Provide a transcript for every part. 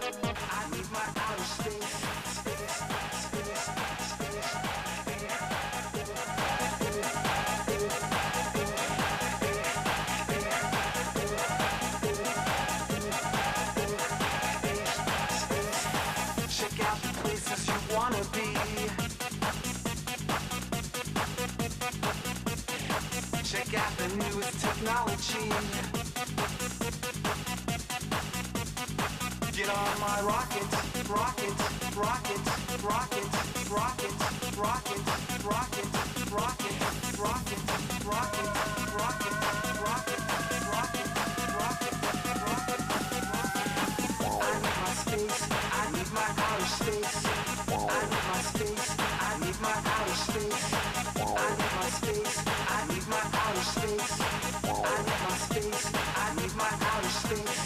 I need my outer space. Check out the places you wanna be. Check out the newest technology. Get on my rocket, rocket, rocket, rocket, rocket, rocket, rocket, rocket, rocket, rocket, rocket, rocket, rocket, rocket, rocket. I need my space, I need my outer space. I need my space, I need my outer space. I need my space, I need my outer space. I need my space, I need my outer space.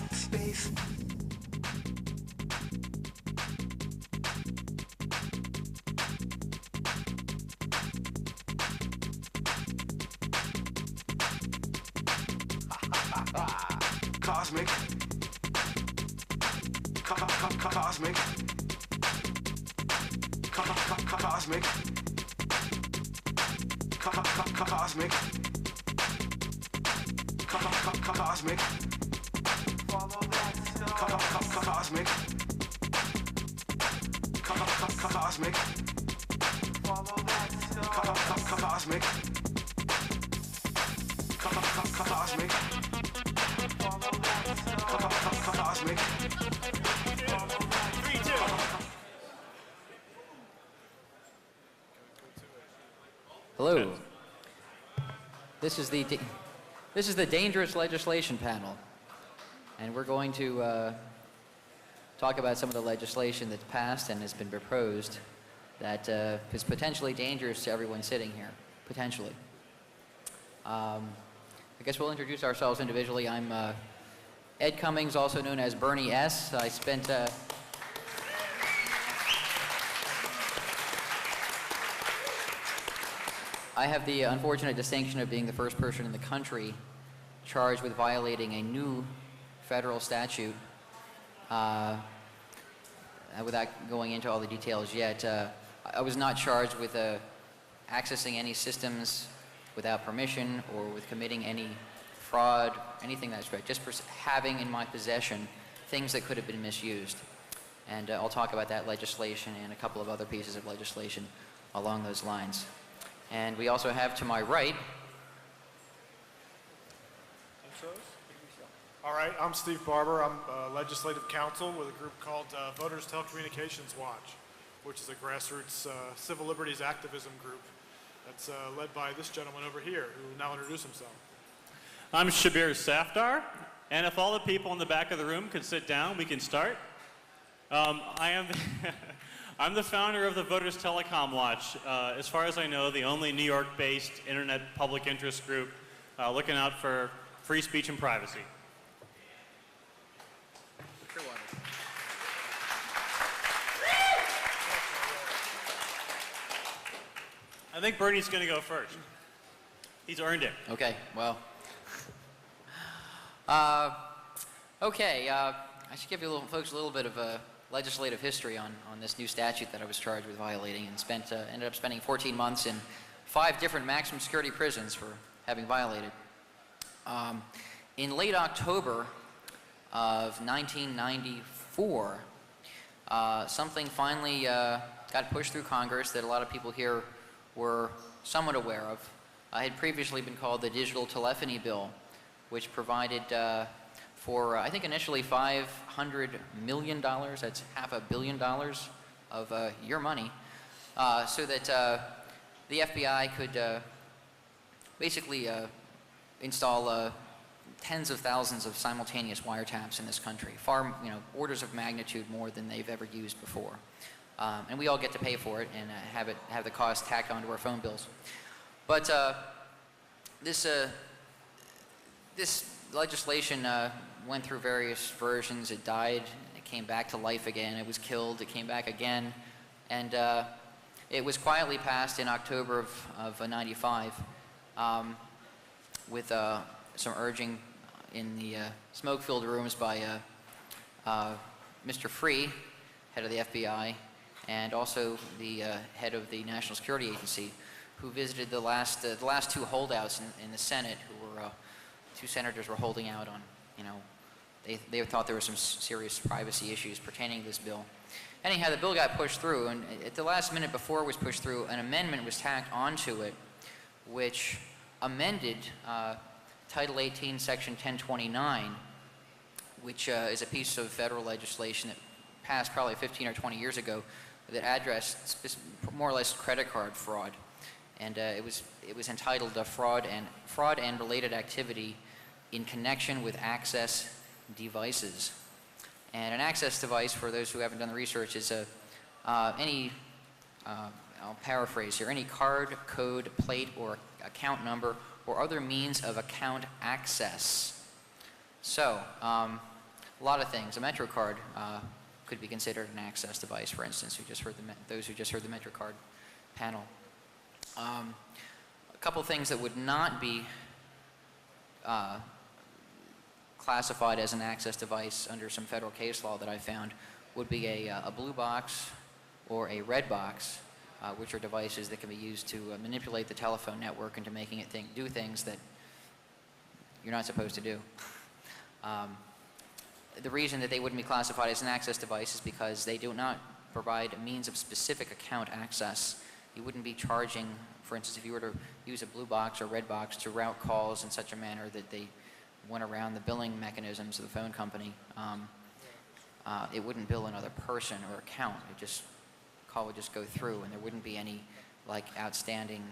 Space. Cosmic. Cosmic. Cosmic. Cosmic. Cosmic. Follow that star. Cosmic. Cosmic. Follow that star. Cosmic. Cosmic. Follow that star. Cosmic. Three, two. Hello. This is the dangerous legislation panel, and we're going to talk about some of the legislation that's passed and has been proposed that is potentially dangerous to everyone sitting here, potentially. I guess we'll introduce ourselves individually. I'm Ed Cummings, also known as Bernie S. I spent I have the unfortunate distinction of being the first person in the country charged with violating a new federal statute. Without going into all the details yet, I was not charged with accessing any systems without permission or with committing any fraud, anything that's right, just for having in my possession things that could have been misused. And I'll talk about that legislation and a couple of other pieces of legislation along those lines. And we also have to my right. All right, I'm Steve Barber. I'm legislative counsel with a group called Voters Telecommunications Watch, which is a grassroots civil liberties activism group that's led by this gentleman over here, who will now introduce himself. I'm Shabir Safdar, and if all the people in the back of the room could sit down, we can start. I'm the founder of the Voters Telecom Watch. As far as I know, the only New York-based internet public interest group looking out for free speech and privacy. I think Bernie's going to go first. He's earned it. Okay, well. Okay, I should give you folks a little bit of a legislative history on this new statute that I was charged with violating, and ended up spending 14 months in 5 different maximum security prisons for having violated. In late October of 1994, something finally got pushed through Congress that a lot of people here were somewhat aware of. It had previously been called the Digital Telephony Bill, which provided for, I think initially $500 million, that's $500 million of your money, so that the FBI could basically install tens of thousands of simultaneous wiretaps in this country, far, orders of magnitude more than they've ever used before. And we all get to pay for it and have the cost tacked onto our phone bills. But this legislation went through various versions. It died, it came back to life again, it was killed, it came back again, and it was quietly passed in October of '95 with some urging in the smoke-filled rooms by Mr. Free, head of the FBI, and also the head of the National Security Agency, who visited the last two holdouts in the Senate, who were two senators were holding out on, they thought there were some serious privacy issues pertaining to this bill. Anyhow, the bill got pushed through, and at the last minute before it was pushed through, an amendment was tacked onto it, which amended Title 18, Section 1029, which is a piece of federal legislation that passed probably 15 or 20 years ago that addressed more or less credit card fraud. And it was entitled Fraud and Related Activity in Connection with Access Devices. And an access device, for those who haven't done the research, is I'll paraphrase here, any card, code, plate, or account number, or other means of account access. So, a lot of things. A MetroCard could be considered an access device, for instance, those who just heard the MetroCard panel. A couple things that would not be classified as an access device under some federal case law that I found would be a blue box or a red box, which are devices that can be used to manipulate the telephone network into making it do things that you're not supposed to do. The reason that they wouldn't be classified as an access device is because they do not provide a means of specific account access. You wouldn't be charging, for instance, if you were to use a blue box or red box to route calls in such a manner that they went around the billing mechanisms of the phone company, it wouldn't bill another person or account. Call would just go through, and there wouldn't be any outstanding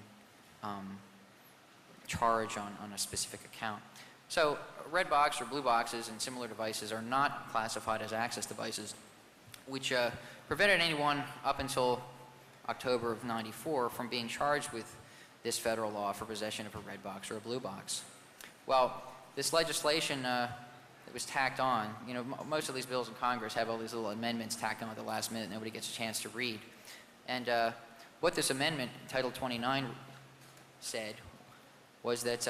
charge on a specific account. So red box or blue boxes and similar devices are not classified as access devices, which prevented anyone up until October of '94 from being charged with this federal law for possession of a red box or a blue box. Well, this legislation that was tacked on, most of these bills in Congress have all these little amendments tacked on at the last minute nobody gets a chance to read. And what this amendment, Title 29, said was that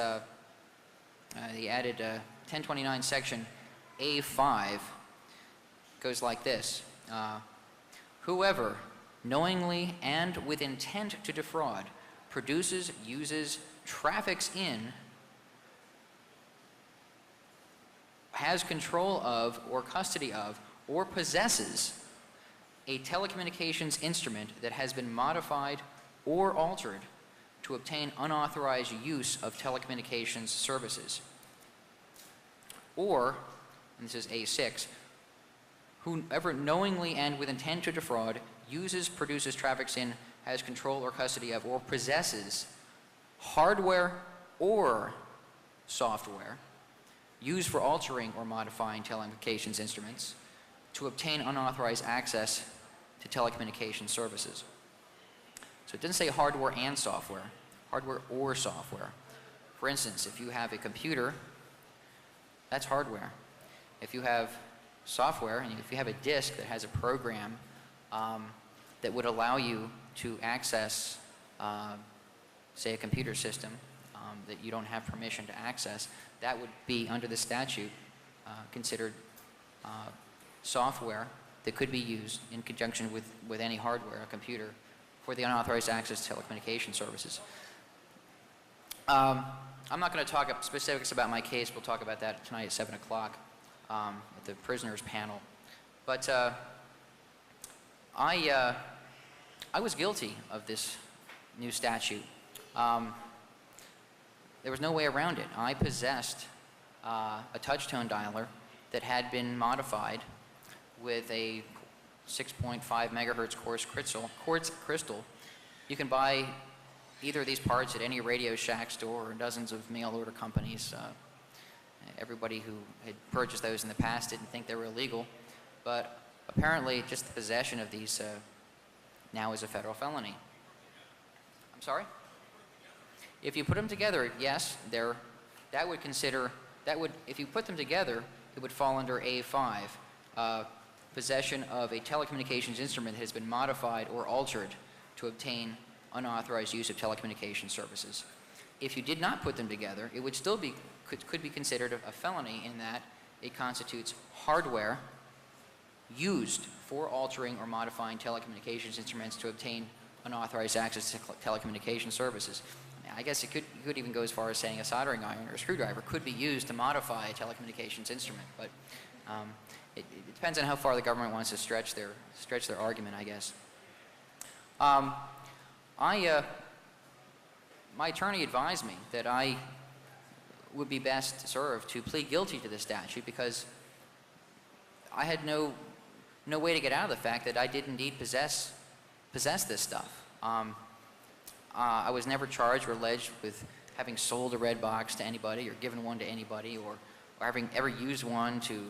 they added 1029 Section A5 goes like this. Whoever knowingly and with intent to defraud produces, uses, traffics in, has control of or custody of or possesses a telecommunications instrument that has been modified or altered to obtain unauthorized use of telecommunications services. Or, and this is A6, whoever knowingly and with intent to defraud uses, produces, traffics in, has control or custody of, or possesses hardware or software used for altering or modifying telecommunications instruments to obtain unauthorized access to telecommunications services. So it doesn't say hardware and software, hardware or software. For instance, if you have a computer, that's hardware. If you have software, and if you have a disk that has a program that would allow you to access, say, a computer system that you don't have permission to access, that would be, under the statute, considered software that could be used in conjunction with any hardware, a computer, for the unauthorized access to telecommunication services. I'm not going to talk specifics about my case. We'll talk about that tonight at 7 o'clock at the prisoners panel. But I was guilty of this new statute. There was no way around it. I possessed a touch-tone dialer that had been modified with a 6.5 megahertz quartz crystal. You can buy either of these parts at any Radio Shack store or dozens of mail-order companies. Everybody who had purchased those in the past didn't think they were illegal, but apparently just the possession of these now is a federal felony. I'm sorry? If you put them together, yes, that would, if you put them together, it would fall under A5, possession of a telecommunications instrument that has been modified or altered to obtain unauthorized use of telecommunications services. If you did not put them together, it would still be, could be considered a felony in that it constitutes hardware used for altering or modifying telecommunications instruments to obtain unauthorized access to telecommunications services. I guess you could even go as far as saying a soldering iron or a screwdriver could be used to modify a telecommunications instrument, but it depends on how far the government wants to stretch their argument, I guess. My attorney advised me that I would be best served to plead guilty to this statute because I had no way to get out of the fact that I did indeed possess this stuff. I was never charged or alleged with having sold a red box to anybody or given one to anybody or having ever used one to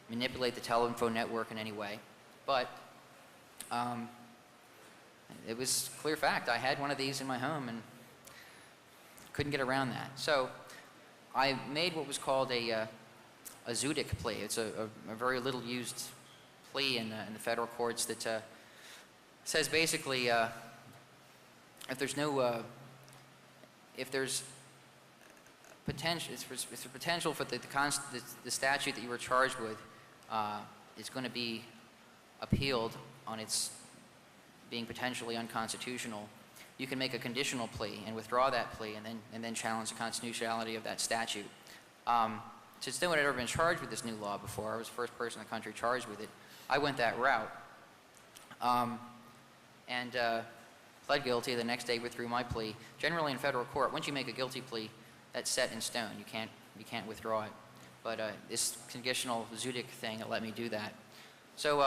manipulate the telephone network in any way. But it was clear fact. I had one of these in my home and couldn't get around that. So I made what was called a zootic plea. It's a very little used plea in the federal courts that says basically if there's potential for the statute that you were charged with is going to be appealed on its being potentially unconstitutional, you can make a conditional plea and withdraw that plea and then challenge the constitutionality of that statute. Since no one had ever been charged with this new law before, I was the first person in the country charged with it, I went that route and pled guilty. The next day withdrew my plea. Generally in federal court, once you make a guilty plea, that's set in stone. You can't withdraw it. But this conditional zootic thing let me do that. So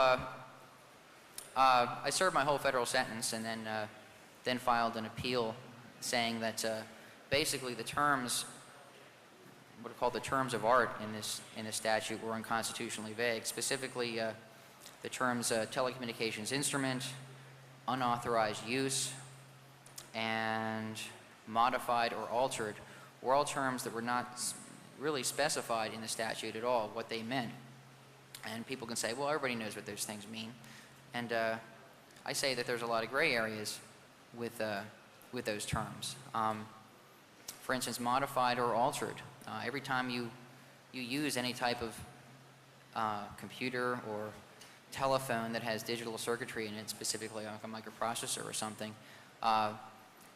I served my whole federal sentence and then filed an appeal saying that basically the terms, what are called the terms of art in this statute, were unconstitutionally vague. Specifically, the terms telecommunications instrument, unauthorized use, and modified or altered were all terms that were not really specified in the statute at all what they meant. And people can say, well, everybody knows what those things mean. And I say that there's a lot of gray areas with those terms. For instance, modified or altered. Every time you use any type of computer or telephone that has digital circuitry in it, specifically like a microprocessor or something,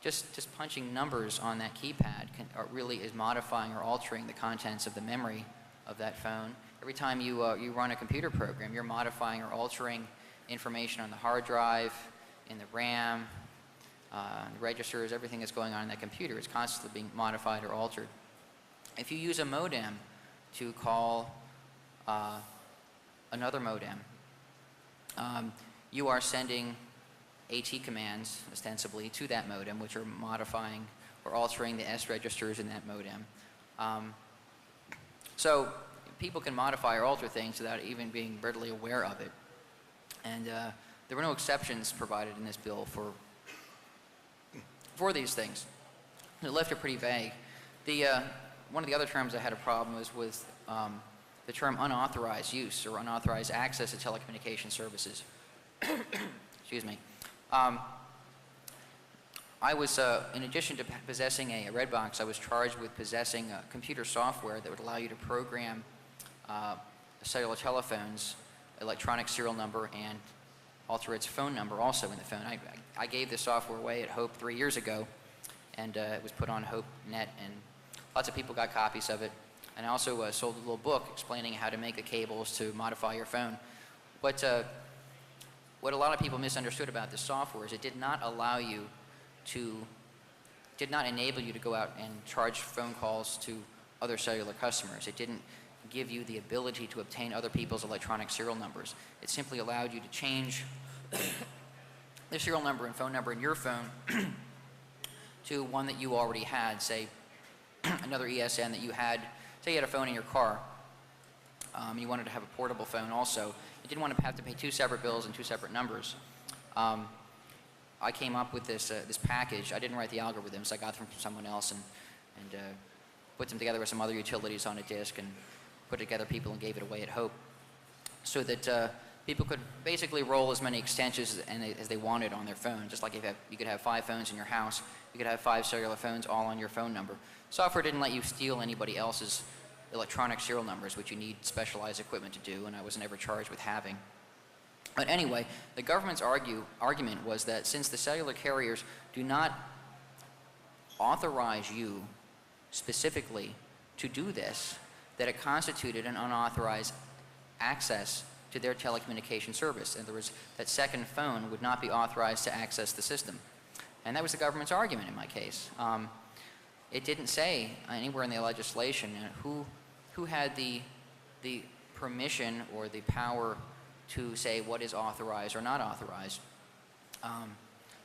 just punching numbers on that keypad really is modifying or altering the contents of the memory of that phone. Every time you run a computer program, you're modifying or altering information on the hard drive, in the RAM, the registers, everything that's going on in that computer is constantly being modified or altered. If you use a modem to call another modem, you are sending AT commands, ostensibly, to that modem, which are modifying or altering the S registers in that modem. So people can modify or alter things without even being readily aware of it. And there were no exceptions provided in this bill for these things. It left it pretty vague. One of the other terms I had a problem was with the term unauthorized use or unauthorized access to telecommunication services. Excuse me. I was, in addition to possessing a red box, I was charged with possessing computer software that would allow you to program cellular telephone's electronic serial number and alter its phone number also in the phone. I gave this software away at Hope 3 years ago, and it was put on HopeNet, and lots of people got copies of it. And I also sold a little book explaining how to make the cables to modify your phone. What a lot of people misunderstood about this software is it did not enable you to go out and charge phone calls to other cellular customers. It didn't give you the ability to obtain other people's electronic serial numbers. It simply allowed you to change the serial number and phone number in your phone to one that you already had, say another ESN that you had. Say you had a phone in your car. You wanted to have a portable phone also. You didn't want to have to pay two separate bills and two separate numbers. I came up with this package. I didn't write the algorithms. I got them from someone else and put them together with some other utilities on a disk and put it together people and gave it away at Hope so that people could basically roll as many extensions as they wanted on their phone. Just like you could have 5 phones in your house, you could have 5 cellular phones all on your phone number. Software didn't let you steal anybody else's electronic serial numbers, which you need specialized equipment to do, and I wasn't ever charged with having. But anyway, the government's argument was that since the cellular carriers do not authorize you specifically to do this, that it constituted an unauthorized access to their telecommunication service. In other words, that second phone would not be authorized to access the system. And that was the government's argument in my case. It didn't say anywhere in the legislation who had the permission or the power to say what is authorized or not authorized.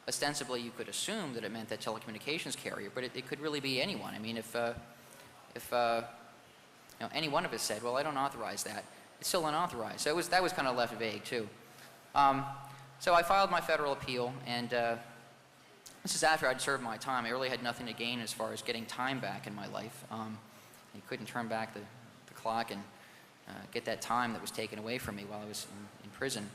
Ostensibly, you could assume that it meant that telecommunications carrier, but it could really be anyone. I mean, if any one of us said, well, I don't authorize that, it's still unauthorized. So that was kind of left vague, too. So I filed my federal appeal, and this is after I'd served my time. I really had nothing to gain as far as getting time back in my life. You couldn't turn back the clock and get that time that was taken away from me while I was in prison.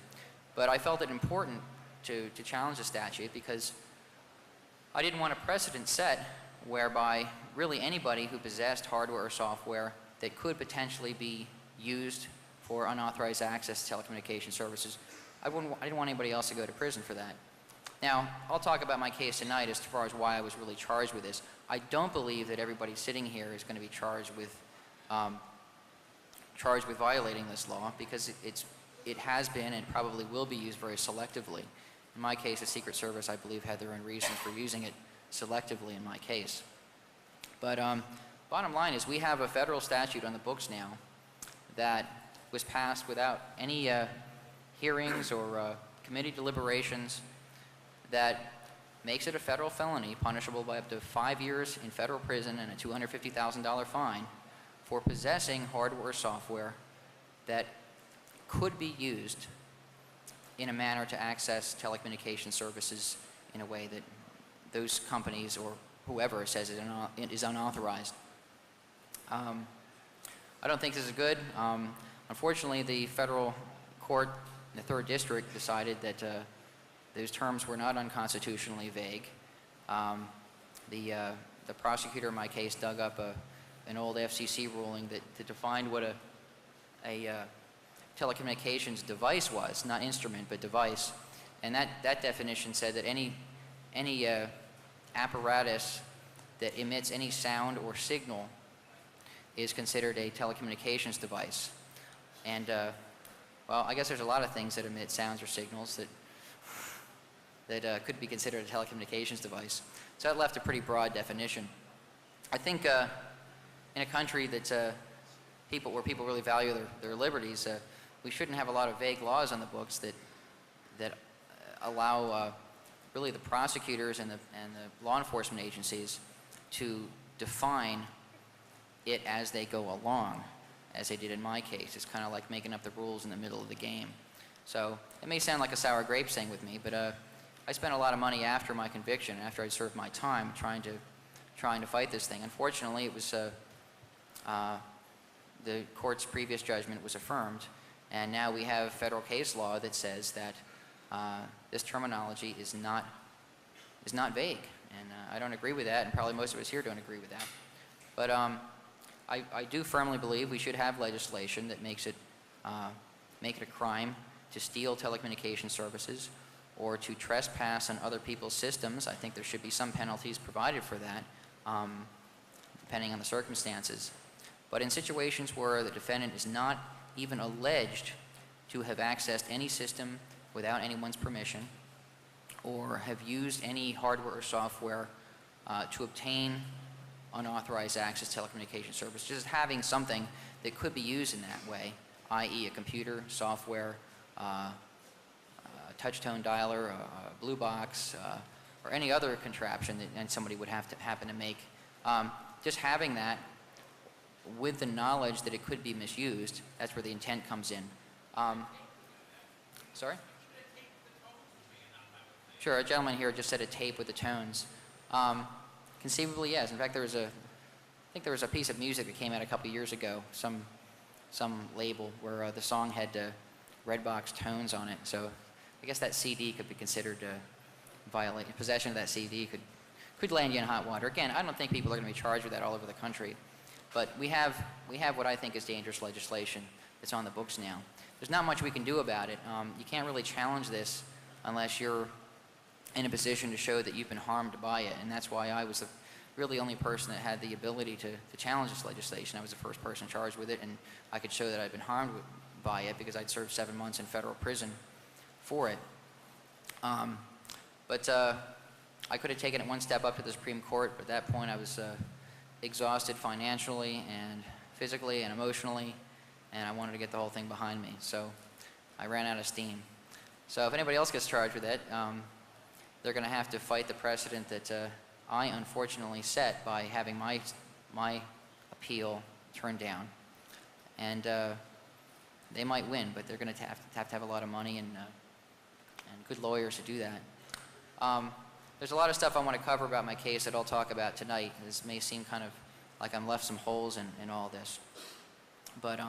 But I felt it important to challenge the statute because I didn't want a precedent set whereby really anybody who possessed hardware or software that could potentially be used for unauthorized access to telecommunication services, I didn't want anybody else to go to prison for that. Now, I'll talk about my case tonight as far as why I was really charged with this. I don't believe that everybody sitting here is going to be charged with violating this law because it has been and probably will be used very selectively. In my case, the Secret Service, I believe, had their own reasons for using it selectively in my case. But bottom line is we have a federal statute on the books now that was passed without any hearings or committee deliberations that makes it a federal felony punishable by up to 5 years in federal prison and a $250,000 fine for possessing hardware or software that could be used in a manner to access telecommunication services in a way that those companies or whoever says it is unauthorized. I don't think this is good. Unfortunately, the federal court in the 3rd District decided that those terms were not unconstitutionally vague. The prosecutor in my case dug up an old FCC ruling that defined what a telecommunications device was, not instrument, but device. And that definition said that any apparatus that emits any sound or signal is considered a telecommunications device. And, well, I guess there's a lot of things that emit sounds or signals that could be considered a telecommunications device. So that left a pretty broad definition. I think in a country that's where people really value their liberties, we shouldn't have a lot of vague laws on the books that allow really the prosecutors and the law enforcement agencies to define it as they go along, as they did in my case. It's kind of like making up the rules in the middle of the game. So it may sound like a sour grapes thing with me, but I spent a lot of money after my conviction, after I'd served my time, trying to fight this thing. Unfortunately, it was the court's previous judgment was affirmed, and now we have federal case law that says that this terminology is not vague, and I don't agree with that, and probably most of us here don't agree with that. But I do firmly believe we should have legislation that make it a crime to steal telecommunication services or to trespass on other people's systems. I think there should be some penalties provided for that, depending on the circumstances. But in situations where the defendant is not even alleged to have accessed any system without anyone's permission or have used any hardware or software to obtain unauthorized access to telecommunication service, just having something that could be used in that way, i.e. a computer, software, a touch-tone dialer, a blue box, or any other contraption that somebody would have to happen to make. Just having that with the knowledge that it could be misused, that's where the intent comes in. Sorry? Sure, a gentleman here just said a tape with the tones. Conceivably, yes. In fact, I think there was a piece of music that came out a couple years ago, some label where the song had Redbox tones on it. So I guess that CD could be considered possession of that CD could land you in hot water. Again, I don't think people are going to be charged with that all over the country, but we have what I think is dangerous legislation that's on the books now. There's not much we can do about it. You can't really challenge this unless you're in a position to show that you've been harmed by it, and that's why I was the really only person that had the ability to challenge this legislation. I was the first person charged with it, and I could show that I'd been harmed by it because I'd served 7 months in federal prison for it. But I could have taken it one step up to the Supreme Court, but at that point I was exhausted financially and physically and emotionally, and I wanted to get the whole thing behind me. So I ran out of steam. So if anybody else gets charged with it, they're going to have to fight the precedent that I unfortunately set by having my appeal turned down. And they might win, but they're going to have a lot of money and good lawyers to do that. There's a lot of stuff I want to cover about my case that I'll talk about tonight. This may seem kind of like I'm left some holes in all this, but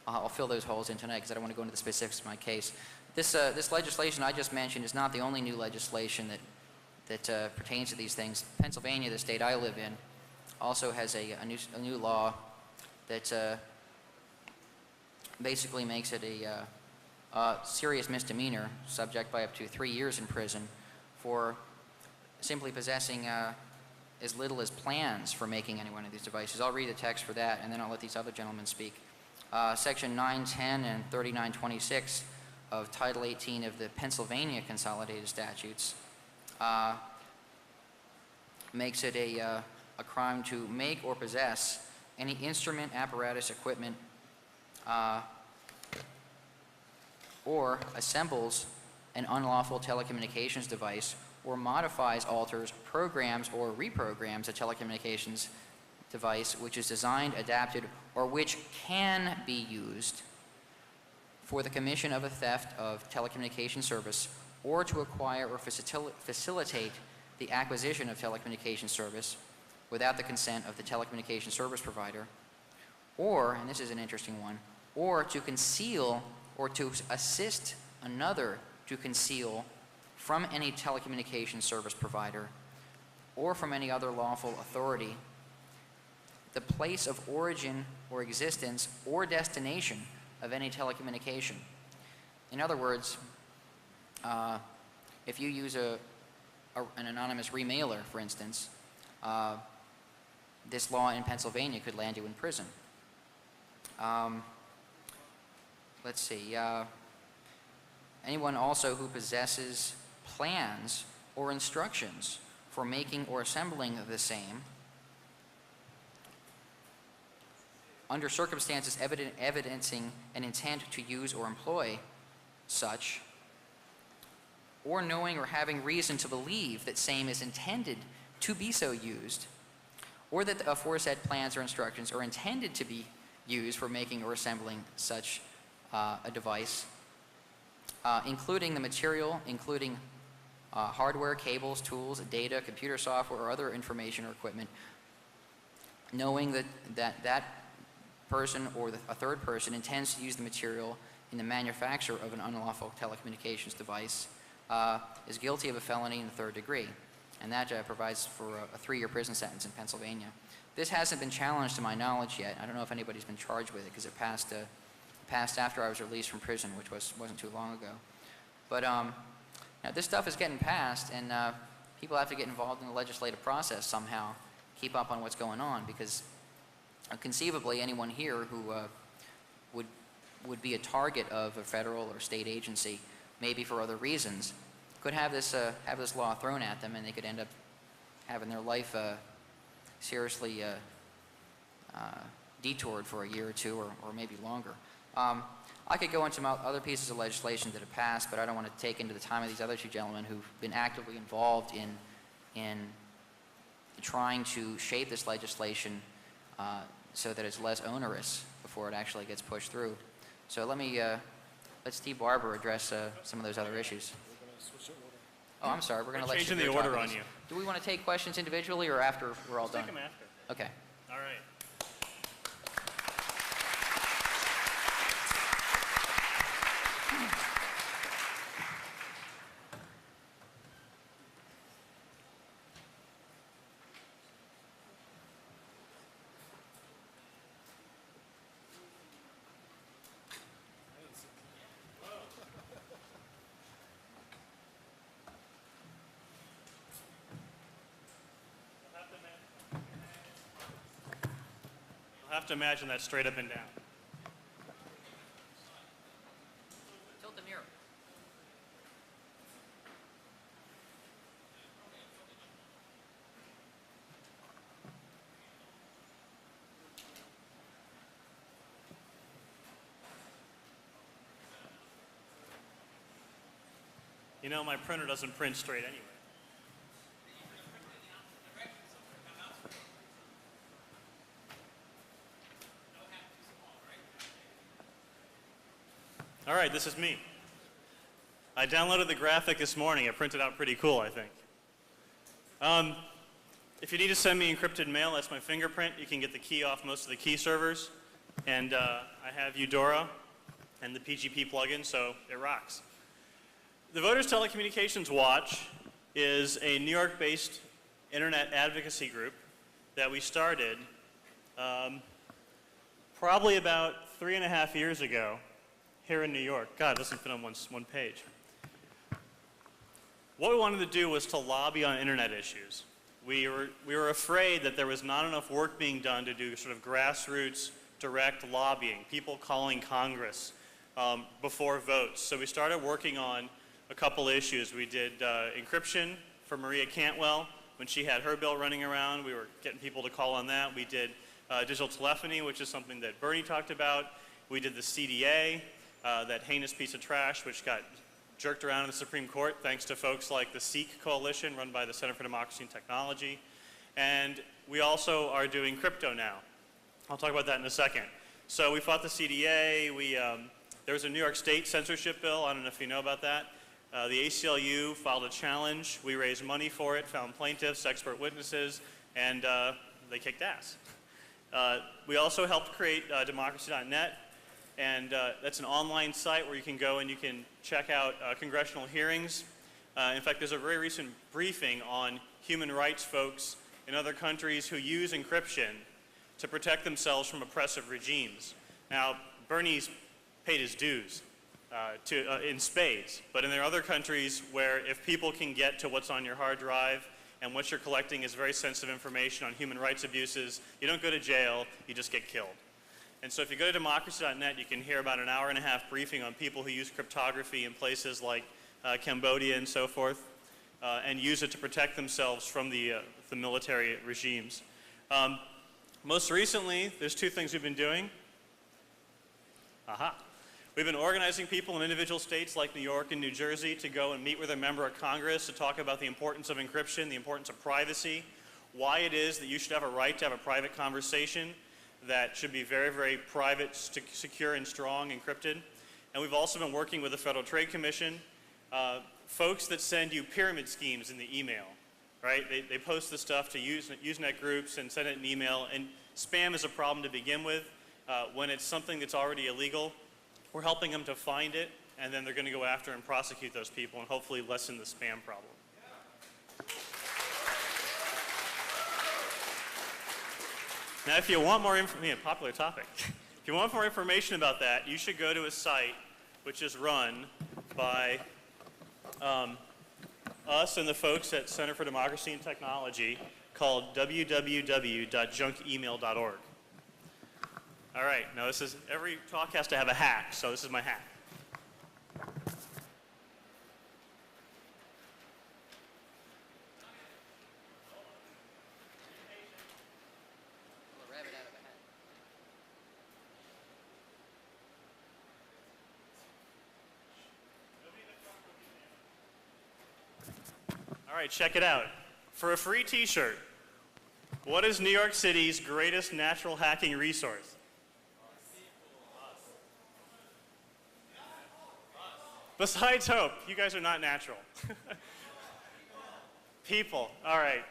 I'll fill those holes in tonight because I don't want to go into the specifics of my case. This legislation I just mentioned is not the only new legislation that pertains to these things. Pennsylvania, the state I live in, also has a new law that basically makes it a serious misdemeanor, subject by up to 3 years in prison, for simply possessing as little as plans for making any one of these devices. I'll read the text for that, and then I'll let these other gentlemen speak. Section 910 and 3926 of Title 18 of the Pennsylvania Consolidated Statutes makes it a crime to make or possess any instrument, apparatus, equipment, or assembles an unlawful telecommunications device, or modifies, alters, programs, or reprograms a telecommunications device which is designed, adapted, or which can be used for the commission of a theft of telecommunication service, or to acquire or facilitate the acquisition of telecommunication service without the consent of the telecommunication service provider, or, and this is an interesting one, or to conceal or to assist another to conceal from any telecommunications service provider or from any other lawful authority the place of origin or existence or destination of any telecommunication. In other words, if you use an anonymous remailer, for instance, this law in Pennsylvania could land you in prison. Let's see. Anyone also who possesses plans or instructions for making or assembling the same under circumstances evidencing an intent to use or employ such, or knowing or having reason to believe that same is intended to be so used, or that the aforesaid plans or instructions are intended to be used for making or assembling such a device, including the material, including hardware, cables, tools, data, computer software, or other information or equipment, knowing that person or a third person intends to use the material in the manufacture of an unlawful telecommunications device, is guilty of a felony in the third degree. And that provides for a 3-year prison sentence in Pennsylvania. This hasn't been challenged to my knowledge yet. I don't know if anybody's been charged with it because it passed after I was released from prison, which wasn't too long ago. But now this stuff is getting passed, and people have to get involved in the legislative process somehow, keep up on what's going on, because conceivably anyone here who would be a target of a federal or state agency, maybe for other reasons, could have this law thrown at them, and they could end up having their life seriously detoured for a year or two, or maybe longer. I could go into some other pieces of legislation that have passed, but I don't want to take into the time of these other two gentlemen who've been actively involved in trying to shape this legislation so that it's less onerous before it actually gets pushed through. So let Steve Barber address some of those other issues. Oh, I'm sorry. We're going to let you changing do the your order talking. on you. Do we want to take questions individually or after we're all done? Take them after. Okay. All right. You'll have to imagine that straight up and down. Tilt the mirror. You know, my printer doesn't print straight anyway. All right, this is me. I downloaded the graphic this morning. It printed out pretty cool, I think. If you need to send me encrypted mail, that's my fingerprint. You can get the key off most of the key servers. And I have Eudora and the PGP plugin, so it rocks. The Voters Telecommunications Watch is a New York-based internet advocacy group that we started probably about 3.5 years ago here in New York. God, it doesn't fit on one page. What we wanted to do was to lobby on internet issues. We were afraid that there was not enough work being done to do sort of grassroots direct lobbying, people calling Congress before votes. So we started working on a couple issues. We did encryption for Maria Cantwell. When she had her bill running around, we were getting people to call on that. We did digital telephony, which is something that Bernie talked about. We did the CDA, that heinous piece of trash, which got jerked around in the Supreme Court thanks to folks like the Sikh Coalition run by the Center for Democracy and Technology. And we also are doing crypto now. I'll talk about that in a second. So we fought the CDA. There was a New York State censorship bill. I don't know if you know about that. The ACLU filed a challenge. We raised money for it, found plaintiffs, expert witnesses, and they kicked ass. We also helped create democracy.net, and that's an online site where you can go and you can check out congressional hearings. In fact, there's a very recent briefing on human rights folks in other countries who use encryption to protect themselves from oppressive regimes. Now, Bernie's paid his dues in spades, but there are other countries where if people can get to what's on your hard drive and what you're collecting is very sensitive information on human rights abuses, you don't go to jail, you just get killed. And so if you go to democracy.net, you can hear about an hour-and-a-half briefing on people who use cryptography in places like Cambodia and so forth, and use it to protect themselves from the military regimes. Most recently, there's two things we've been doing. Aha. We've been organizing people in individual states like New York and New Jersey to go and meet with a member of Congress to talk about the importance of encryption, the importance of privacy, why it is that you should have a right to have a private conversation that should be very, very private, secure, and strong, encrypted. And we've also been working with the Federal Trade Commission, folks that send you pyramid schemes in the email, right? They post the stuff to Usenet groups and send it in email, and spam is a problem to begin with. When it's something that's already illegal, we're helping them to find it, and then they're going to go after and prosecute those people and hopefully lessen the spam problem. Now, if you want more information, popular topic. If you want more information about that, you should go to a site which is run by us and the folks at Center for Democracy and Technology called www.junkemail.org. All right, now every talk has to have a hack, so this is my hack. All right, check it out. For a free t-shirt, what is New York City's greatest natural hacking resource? Besides hope, you guys are not natural. People. All right.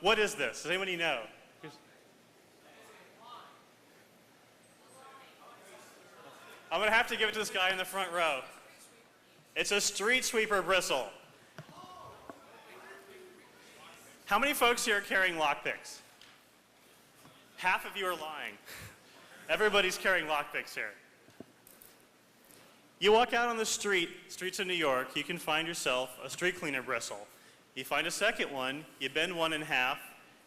What is this? Does anybody know? I'm going to have to give it to this guy in the front row. It's a street sweeper bristle. How many folks here are carrying lockpicks? Half of you are lying. Everybody's carrying lockpicks here. You walk out on the streets of New York, you can find yourself a street cleaner bristle. You find a second one, you bend one in half,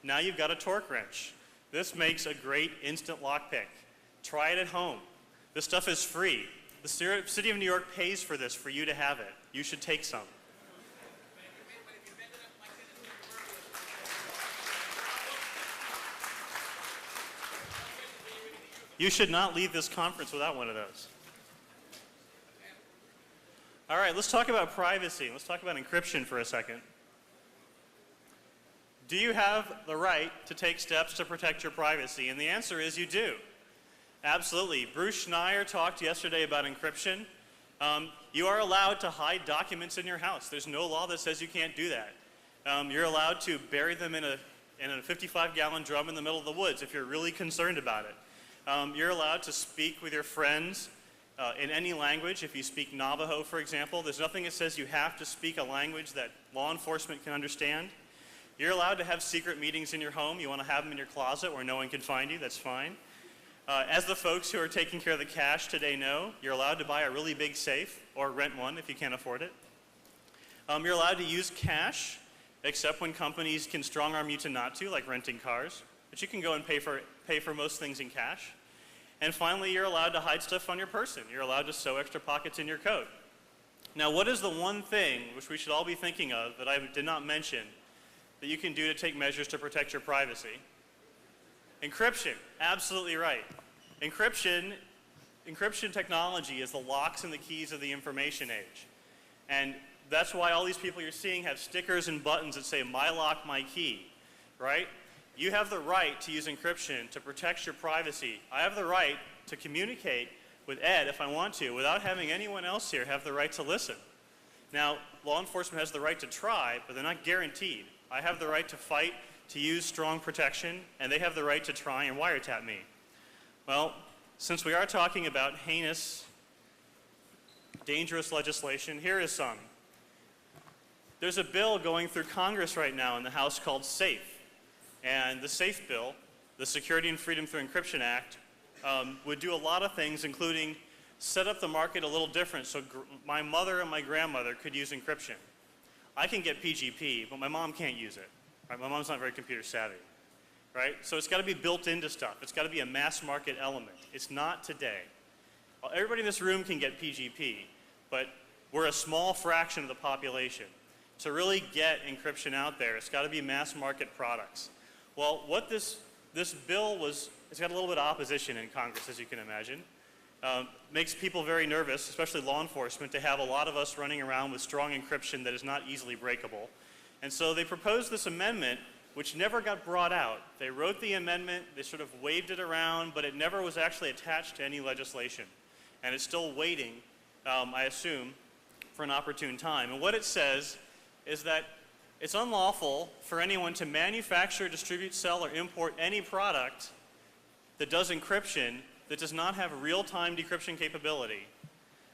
now you've got a torque wrench. This makes a great instant lockpick. Try it at home. This stuff is free. The city of New York pays for this for you to have it. You should take some. You should not leave this conference without one of those. All right, let's talk about privacy. Let's talk about encryption for a second. Do you have the right to take steps to protect your privacy? And the answer is you do. Absolutely. Bruce Schneier talked yesterday about encryption. You are allowed to hide documents in your house. There's no law that says you can't do that. You're allowed to bury them in a 55-gallon drum in the middle of the woods if you're really concerned about it. You're allowed to speak with your friends in any language. If you speak Navajo, for example, there's nothing that says you have to speak a language that law enforcement can understand. You're allowed to have secret meetings in your home. You want to have them in your closet where no one can find you, that's fine. As the folks who are taking care of the cash today know, you're allowed to buy a really big safe or rent one if you can't afford it. You're allowed to use cash, except when companies can strong-arm you to not to, like renting cars. But you can go and pay for most things in cash. And finally, you're allowed to hide stuff on your person. You're allowed to sew extra pockets in your coat. Now, what is the one thing which we should all be thinking of that I did not mention that you can do to take measures to protect your privacy? Encryption, absolutely right. Encryption technology is the locks and the keys of the information age. And that's why all these people you're seeing have stickers and buttons that say, "My lock, my key," right? You have the right to use encryption to protect your privacy. I have the right to communicate with Ed if I want to without having anyone else here have the right to listen. Now, law enforcement has the right to try, but they're not guaranteed. I have the right to fight, to use strong protection, and they have the right to try and wiretap me. Well, since we are talking about heinous, dangerous legislation, here is some. There's a bill going through Congress right now in the House called SAFE. And the SAFE bill, the Security and Freedom Through Encryption Act, would do a lot of things, including set up the market a little different so my mother and my grandmother could use encryption. I can get PGP, but my mom can't use it. Right? My mom's not very computer savvy. Right? So it's got to be built into stuff. It's got to be a mass market element. It's not today. Everybody in this room can get PGP, but we're a small fraction of the population. To really get encryption out there, it's got to be mass market products. Well, what this bill was, it's got a little bit of opposition in Congress, as you can imagine. Makes people very nervous, especially law enforcement, to have a lot of us running around with strong encryption that is not easily breakable. And so they proposed this amendment, which never got brought out. They wrote the amendment, they sort of waved it around, but it never was actually attached to any legislation. And it's still waiting, I assume, for an opportune time. And what it says is that it's unlawful for anyone to manufacture, distribute, sell, or import any product that does encryption that does not have real-time decryption capability,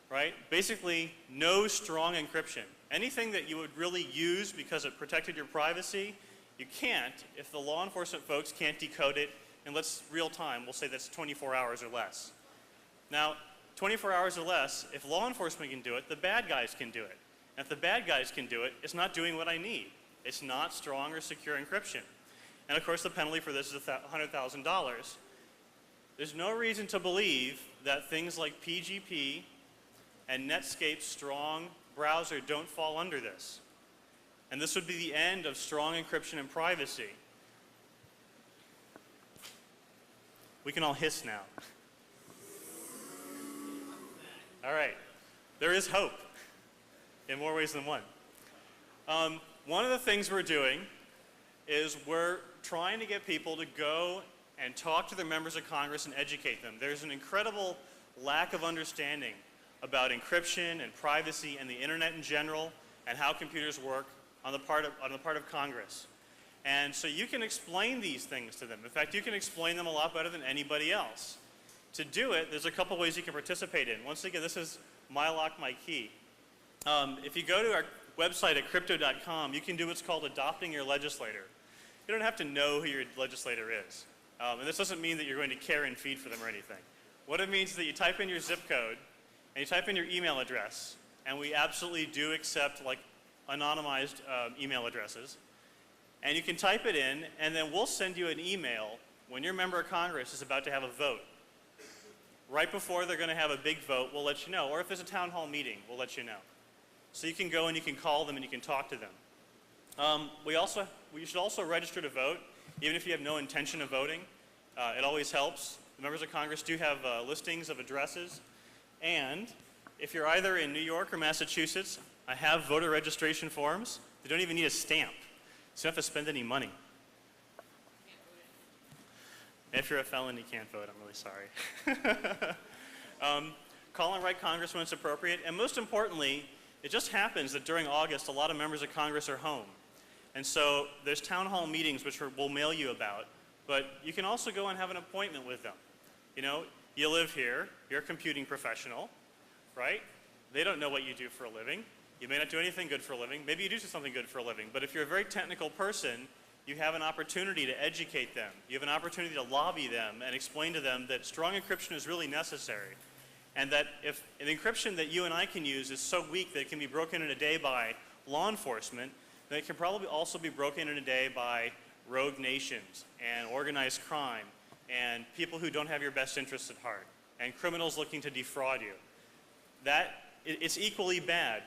right? Basically, no strong encryption. Anything that you would really use because it protected your privacy, you can't if the law enforcement folks can't decode it in real time. We'll say that's 24 hours or less. Now, 24 hours or less, if law enforcement can do it, the bad guys can do it. And if the bad guys can do it, it's not doing what I need. It's not strong or secure encryption. And of course, the penalty for this is $100,000. There's no reason to believe that things like PGP and Netscape's strong browser don't fall under this. And this would be the end of strong encryption and privacy. We can all hiss now. All right. There is hope in more ways than one. One of the things we're doing is we're trying to get people to go and talk to their members of Congress and educate them. There's an incredible lack of understanding about encryption and privacy and the internet in general and how computers work on the part of Congress. And so you can explain these things to them. In fact, you can explain them a lot better than anybody else. To do it, there's a couple ways you can participate in. Once again, this is My Lock, My Key. If you go to our website at crypto.com, you can do what's called adopting your legislator. You don't have to know who your legislator is. And this doesn't mean that you're going to care and feed for them or anything. What it means is that you type in your zip code and you type in your email address, and we absolutely do accept like anonymized email addresses. And you can type it in, and then we'll send you an email when your member of Congress is about to have a vote. Right before they're going to have a big vote, we'll let you know. Or if there's a town hall meeting, we'll let you know. So you can go and you can call them and you can talk to them. You should also register to vote, even if you have no intention of voting. It always helps. The members of Congress do have listings of addresses. And if you're either in New York or Massachusetts, I have voter registration forms. They don't even need a stamp, so you don't have to spend any money. If you're a felon, you can't vote. I'm really sorry. Call and write Congress when it's appropriate. And most importantly, it just happens that during August, a lot of members of Congress are home. And so there's town hall meetings, which we'll mail you about. But you can also go and have an appointment with them. You know, you live here. You're a computing professional, right? They don't know what you do for a living. You may not do anything good for a living. Maybe you do something good for a living. But if you're a very technical person, you have an opportunity to educate them. You have an opportunity to lobby them and explain to them that strong encryption is really necessary. And that if an encryption that you and I can use is so weak that it can be broken in a day by law enforcement, then it can probably also be broken in a day by rogue nations and organized crime and people who don't have your best interests at heart and criminals looking to defraud you. It's equally bad.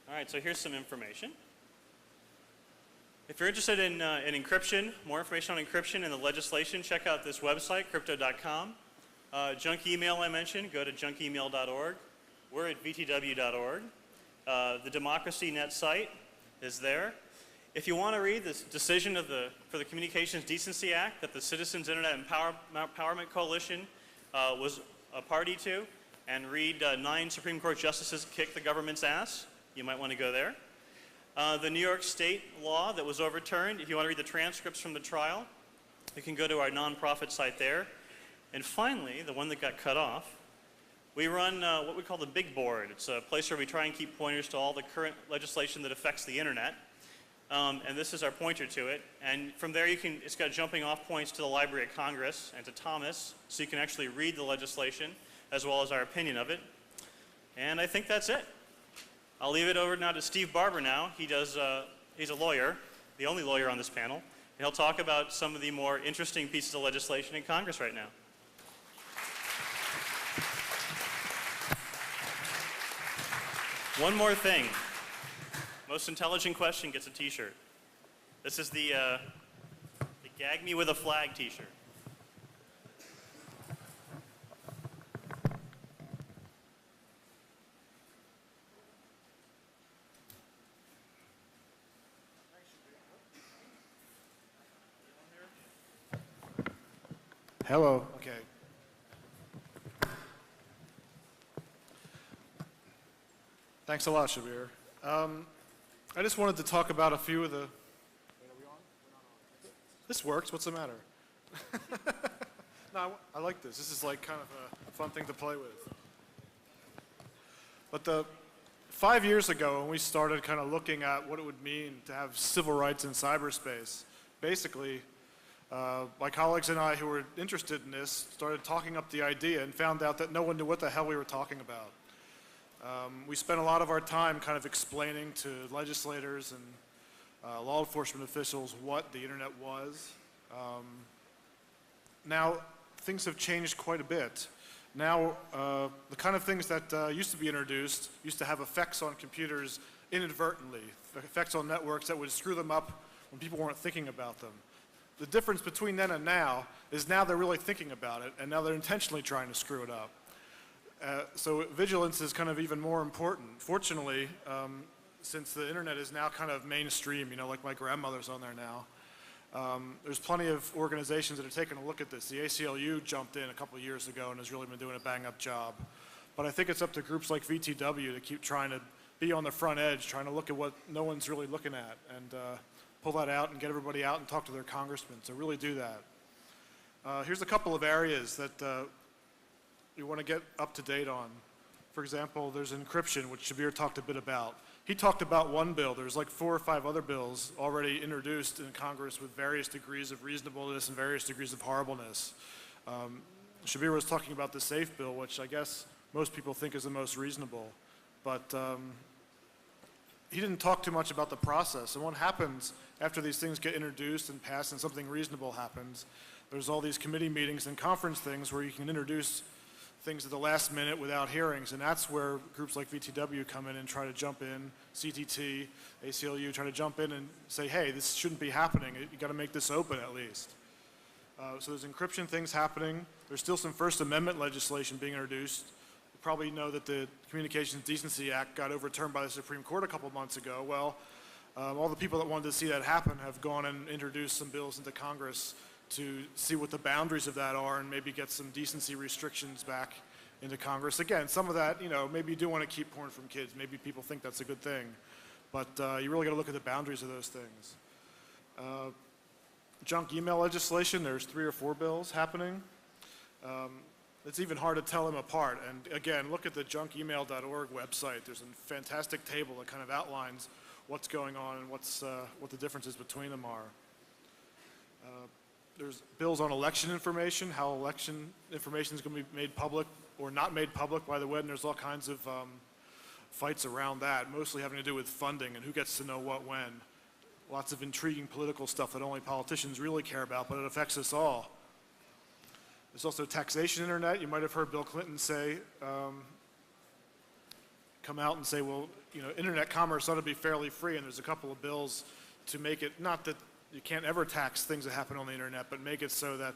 All right, so here's some information. If you're interested in encryption, more information on encryption and the legislation, check out this website, crypto.com. Junk email I mentioned, go to junkemail.org. We're at vtw.org. The Democracy Net site is there. If you want to read this decision for the Communications Decency Act that the Citizens Internet Empowerment Coalition was a party to, and read 9 Supreme Court justices kick the government's ass, you might want to go there. The New York State law that was overturned, if you want to read the transcripts from the trial, you can go to our nonprofit site there. And finally, the one that got cut off, we run what we call the Big Board. It's a place where we try and keep pointers to all the current legislation that affects the internet. And this is our pointer to it. And from there, it's got jumping off points to the Library of Congress and to Thomas, so you can actually read the legislation as well as our opinion of it. And I think that's it. I'll leave it over now to Steve Barber now. He's a lawyer, the only lawyer on this panel. And he'll talk about some of the more interesting pieces of legislation in Congress right now. One more thing. Most intelligent question gets a t-shirt. This is the Gag Me With a Flag t-shirt. Hello. Okay. Thanks a lot, Shabir. I just wanted to talk about a few of the... This works. What's the matter? No, I like this. This is like kind of a fun thing to play with. But 5 years ago, when we started kind of looking at what it would mean to have civil rights in cyberspace, basically, my colleagues and I who were interested in this started talking up the idea and found out that no one knew what the hell we were talking about. We spent a lot of our time kind of explaining to legislators and law enforcement officials what the internet was. Now, things have changed quite a bit. Now, the kind of things that used to be introduced used to have effects on computers inadvertently, effects on networks that would screw them up when people weren't thinking about them. The difference between then and now is now they're really thinking about it, and now they're intentionally trying to screw it up. So vigilance is kind of even more important. Fortunately, since the internet is now kind of mainstream, you know, like my grandmother's on there now, there's plenty of organizations that are taking a look at this. The ACLU jumped in a couple of years ago and has really been doing a bang-up job. But I think it's up to groups like VTW to keep trying to be on the front edge, trying to look at what no one's really looking at, and pull that out and get everybody out and talk to their congressmen. So really do that. Here's a couple of areas that you want to get up to date on. For example, there's encryption, which Shabir talked a bit about. He talked about one bill. There's like 4 or 5 other bills already introduced in Congress with various degrees of reasonableness and various degrees of horribleness. Shabir was talking about the SAFE bill, which I guess most people think is the most reasonable. But he didn't talk too much about the process. And what happens after these things get introduced and passed and something reasonable happens, there's all these committee meetings and conference things where you can introduce things at the last minute without hearings, and that's where groups like VTW come in and try to jump in, CTT, ACLU try to jump in and say, hey, this shouldn't be happening. You got to make this open at least. So there's encryption things happening. There's still some First Amendment legislation being introduced. You probably know that the Communications Decency Act got overturned by the Supreme Court a couple months ago. Well, all the people that wanted to see that happen have gone and introduced some bills into Congress to see what the boundaries of that are and maybe get some decency restrictions back into Congress. Again, some of that, maybe you do want to keep porn from kids. Maybe people think that's a good thing. But you really got to look at the boundaries of those things. Junk email legislation, there's 3 or 4 bills happening. It's even hard to tell them apart. And again, look at the junkemail.org website. There's a fantastic table that kind of outlines what's going on and what the differences between them are. There's bills on election information, how election information is going to be made public or not made public by the web, and there's all kinds of fights around that, mostly having to do with funding and who gets to know what when. Lots of intriguing political stuff that only politicians really care about, but it affects us all. There's also taxation internet. You might have heard Bill Clinton say, come out and say, well, internet commerce ought to be fairly free, and there's a couple of bills to make it, not that you can't ever tax things that happen on the internet, but make it so that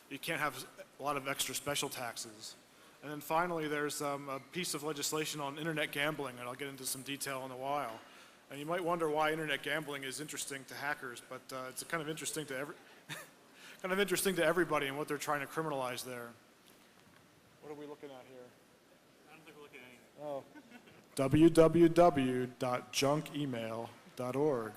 you can't have a lot of extra special taxes. And then finally, there's a piece of legislation on internet gambling, and I'll get into some detail in a while. And you might wonder why internet gambling is interesting to hackers, but it's kind of interesting to everybody and what they're trying to criminalize there. What are we looking at here? I don't think we're looking at anything. www.junkemail.org.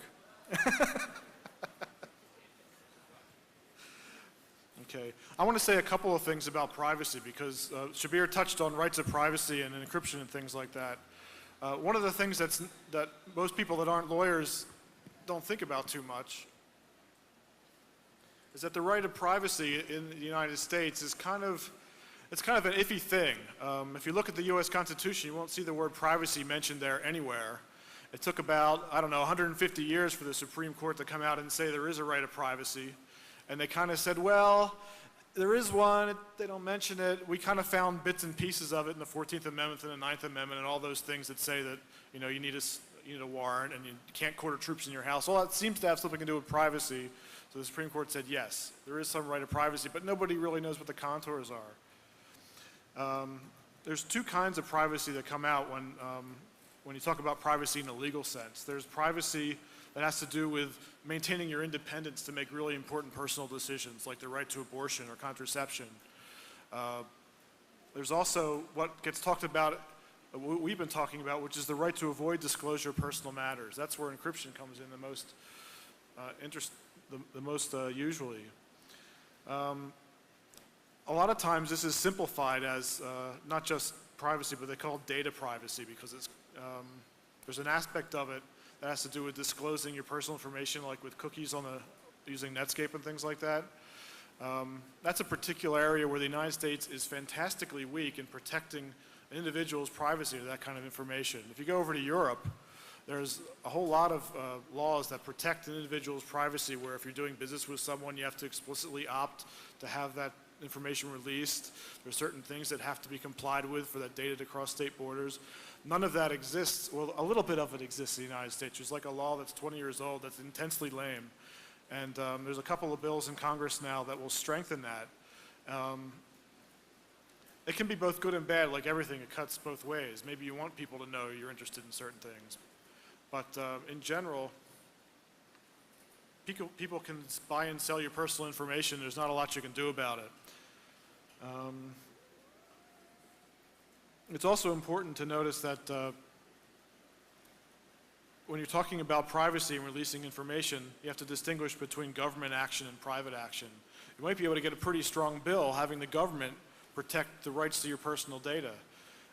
Okay, I want to say a couple of things about privacy because Shabir touched on rights of privacy and encryption and things like that. One of the things that most people that aren't lawyers don't think about too much is that the right of privacy in the United States is kind of an iffy thing. If you look at the U.S. Constitution, you won't see the word privacy mentioned there anywhere. It took about, 150 years for the Supreme Court to come out and say there is a right of privacy. And they kind of said, well, there is one, they don't mention it. We kind of found bits and pieces of it in the 14th Amendment and the 9th Amendment and all those things that say that, you need a warrant and you can't quarter troops in your house. All that seems to have something to do with privacy. So the Supreme Court said, yes, there is some right of privacy, but nobody really knows what the contours are. There's 2 kinds of privacy that come out when you talk about privacy in a legal sense. There's privacy that has to do with maintaining your independence to make really important personal decisions, like the right to abortion or contraception. There's also what gets talked about, what we've been talking about, which is the right to avoid disclosure of personal matters. That's where encryption comes in the most usually. A lot of times this is simplified as not just privacy, but they call it data privacy because there's an aspect of it that has to do with disclosing your personal information, like with cookies using Netscape and things like that. That's a particular area where the United States is fantastically weak in protecting an individual's privacy of that kind of information. If you go over to Europe, there's a whole lot of laws that protect an individual's privacy where if you're doing business with someone, you have to explicitly opt to have that information released. There's certain things that have to be complied with for that data to cross state borders. None of that exists. Well, a little bit of it exists in the United States. There's like a law that's 20 years old that's intensely lame. And there's a couple of bills in Congress now that will strengthen that. It can be both good and bad, like everything. It cuts both ways. Maybe you want people to know you're interested in certain things. But in general, people can buy and sell your personal information. There's not a lot you can do about it. It's also important to notice that when you're talking about privacy and releasing information, you have to distinguish between government action and private action. You might be able to get a pretty strong bill having the government protect the rights to your personal data.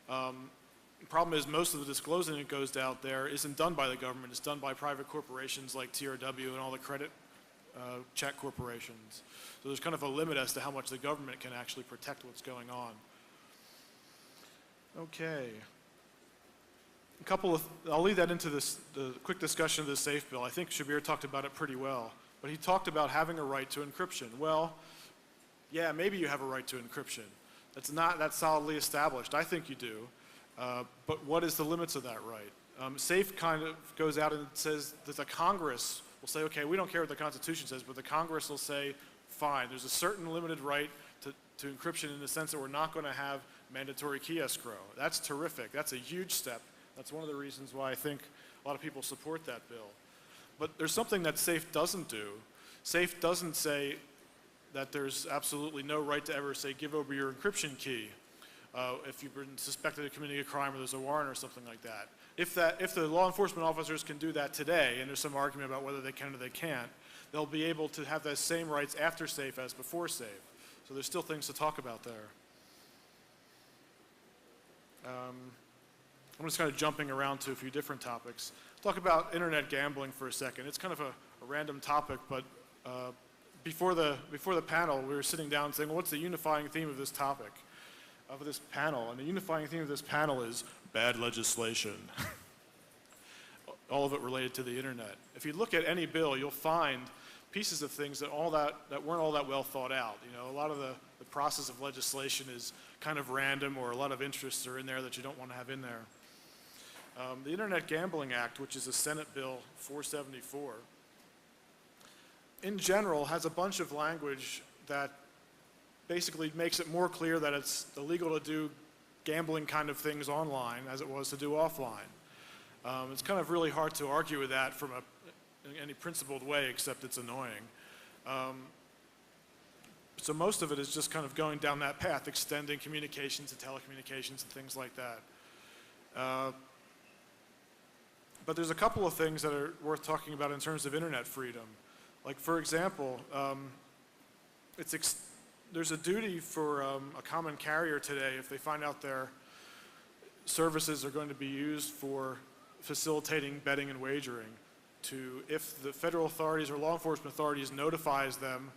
The problem is most of the disclosing that goes out there isn't done by the government. It's done by private corporations like TRW and all the credit check corporations. So there's kind of a limit as to how much the government can actually protect what's going on. Okay. I'll lead that into the quick discussion of the SAFE bill. I think Shabir talked about it pretty well. But he talked about having a right to encryption. Well, yeah, maybe you have a right to encryption. That's not that solidly established. I think you do. But what is the limits of that right? SAFE kind of goes out and says that the Congress will say, okay, we don't care what the Constitution says, but the Congress will say, fine, there's a certain limited right to encryption in the sense that we're not going to have mandatory key escrow. That's terrific. That's a huge step. That's one of the reasons why I think a lot of people support that bill. But there's something that SAFE doesn't do. SAFE doesn't say that there's absolutely no right to ever say, give over your encryption key if you've been suspected of committing a crime or there's a warrant or something like that. If the law enforcement officers can do that today, and there's some argument about whether they can or they can't, they'll be able to have those same rights after SAFE as before SAFE. So there's still things to talk about there. I'm just kind of jumping around to a few different topics. Talk about internet gambling for a second. It's kind of a random topic, but before the panel, we were sitting down saying, well, what's the unifying theme of this topic, of this panel? And the unifying theme of this panel is bad legislation. All of it related to the internet. If you look at any bill, you'll find pieces of things that weren't all that well thought out. You know, a lot of the process of legislation is kind of random, or a lot of interests are in there that you don't want to have in there. The Internet Gambling Act, which is a Senate Bill 474, in general has a bunch of language that basically makes it more clear that it's illegal to do gambling kind of things online as it was to do offline. It's kind of really hard to argue with that from any principled way, except it's annoying. So most of it is just kind of going down that path, extending communications and telecommunications and things like that. But there's a couple of things that are worth talking about in terms of internet freedom. Like, for example, there's a duty for a common carrier today, if they find out their services are going to be used for facilitating betting and wagering, if the federal authorities or law enforcement authorities notifies them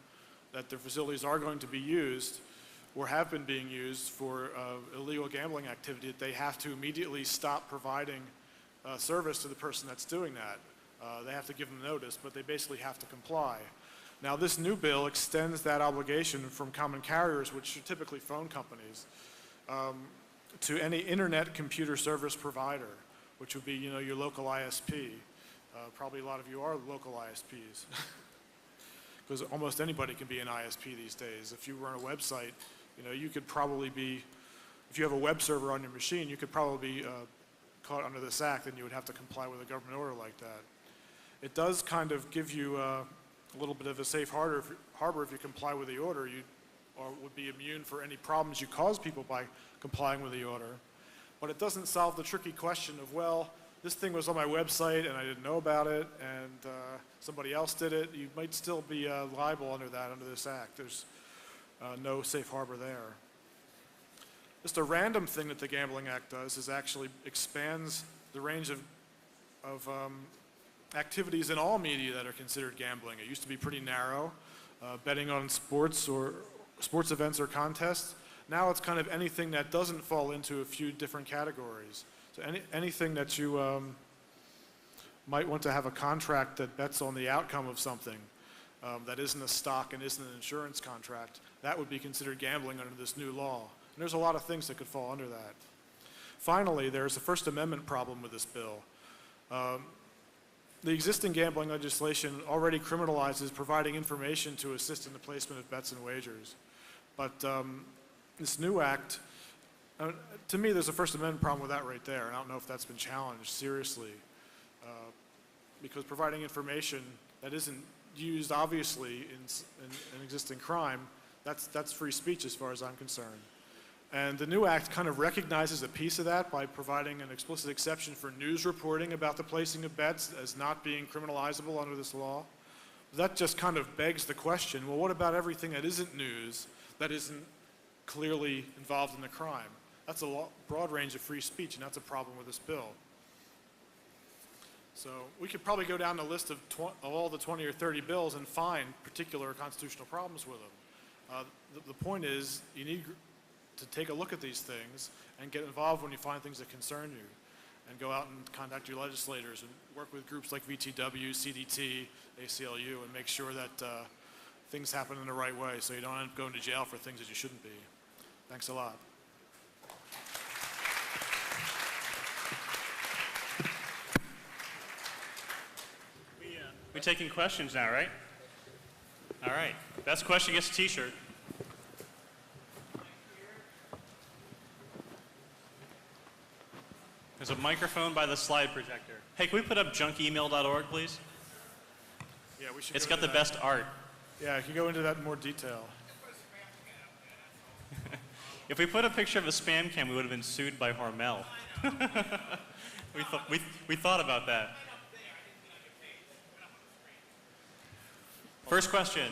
that their facilities are going to be used or have been being used for illegal gambling activity, that they have to immediately stop providing service to the person that's doing that. They have to give them notice, but they basically have to comply. Now, this new bill extends that obligation from common carriers, which are typically phone companies, to any internet computer service provider, which would be, you know, your local ISP. Probably a lot of you are local ISPs, because almost anybody can be an ISP these days. If you run a website, you know, you could probably be, if you have a web server on your machine, you could probably be caught under this act, and you would have to comply with a government order like that. It does kind of give you a little bit of a safe harbor if you comply with the order. You would be immune for any problems you cause people by complying with the order. But it doesn't solve the tricky question of, well, this thing was on my website and I didn't know about it, and somebody else did it. You might still be liable under this act. There's no safe harbor there. Just a random thing that the Gambling Act does is actually expands the range of activities in all media that are considered gambling. It used to be pretty narrow, betting on sports or sports events or contests. Now it's kind of anything that doesn't fall into a few different categories. So anything that you might want to have a contract that bets on the outcome of something that isn't a stock and isn't an insurance contract, that would be considered gambling under this new law. And there's a lot of things that could fall under that. Finally, there's a First Amendment problem with this bill. The existing gambling legislation already criminalizes providing information to assist in the placement of bets and wagers. But this new act, to me, there's a First Amendment problem with that right there. I don't know if that's been challenged seriously, because providing information that isn't used obviously in existing crime, that's free speech as far as I'm concerned. And the new act kind of recognizes a piece of that by providing an explicit exception for news reporting about the placing of bets as not being criminalizable under this law. That just kind of begs the question, well, what about everything that isn't news, that isn't clearly involved in the crime? That's a broad range of free speech, and that's a problem with this bill. So we could probably go down the list of all the 20 or 30 bills and find particular constitutional problems with them. The point is, you need to take a look at these things and get involved when you find things that concern you, and go out and contact your legislators and work with groups like VTW, CDT, ACLU, and make sure that things happen in the right way so you don't end up going to jail for things that you shouldn't be. Thanks a lot. We're taking questions now, right? All right. Best question gets a t-shirt. There's a microphone by the slide projector. Hey, can we put up junkemail.org, please? Yeah, we should. It's got the best art. Yeah, you can go into that in more detail. If we put a picture of a spam cam, we would have been sued by Hormel. we thought about that. First question.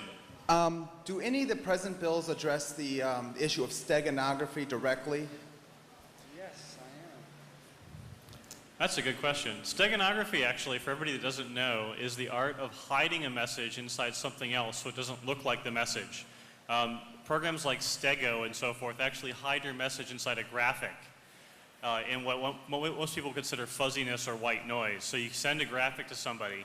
Do any of the present bills address the issue of steganography directly? Yes, I am. That's a good question. Steganography, actually, for everybody that doesn't know, is the art of hiding a message inside something else so it doesn't look like the message. Programs like Stego and so forth actually hide your message inside a graphic in what most people consider fuzziness or white noise. So you send a graphic to somebody,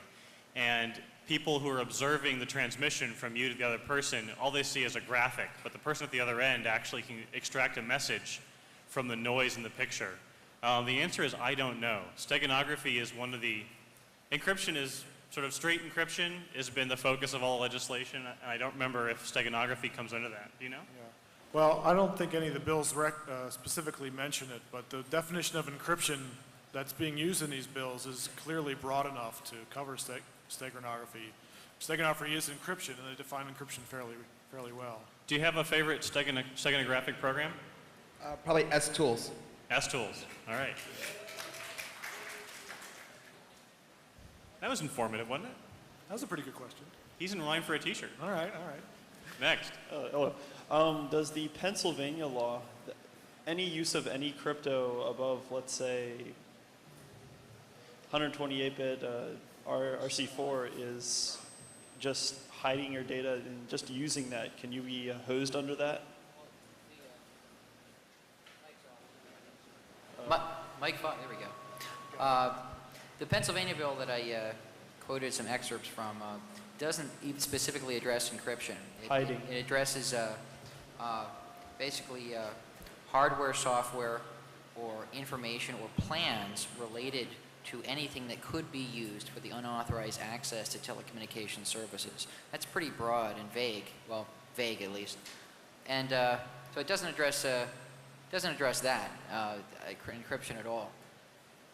and people who are observing the transmission from you to the other person, all they see is a graphic, but the person at the other end actually can extract a message from the noise in the picture. The answer is I don't know. Steganography is one of the, encryption is sort of straight encryption has been the focus of all legislation, and I don't remember if steganography comes under that. Do you know? Yeah. Well, I don't think any of the bills specifically mention it, but the definition of encryption that's being used in these bills is clearly broad enough to cover steganography. Steganography is encryption, and they define encryption fairly well. Do you have a favorite steganographic program? Probably S-Tools. S-Tools. All right. That was informative, wasn't it? That was a pretty good question. He's in line for a t-shirt. All right, all right. Next. Hello. Does the Pennsylvania law, any use of any crypto above, let's say, 128-bit RC4 is just hiding your data and just using that, can you be hosed under that? Mike, there we go. The Pennsylvania bill that I quoted some excerpts from doesn't even specifically address encryption. Hiding. It addresses basically hardware, software, or information or plans related to anything that could be used for the unauthorized access to telecommunication services. That's pretty broad and vague. Well, vague at least. And so it doesn't address that encryption at all.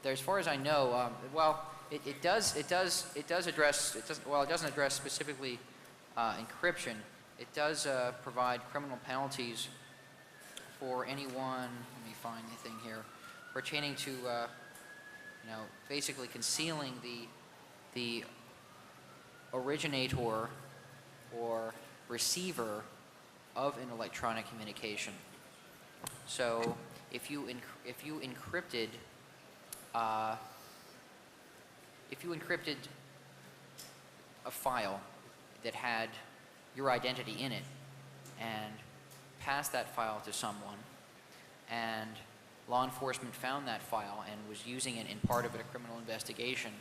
There, as far as I know, well, it doesn't address specifically encryption. It does provide criminal penalties for anyone. Let me find anything here pertaining to basically concealing the originator or receiver of an electronic communication. So if you encrypted a file that had your identity in it and passed that file to someone, and law enforcement found that file and was using it in part of a criminal investigation,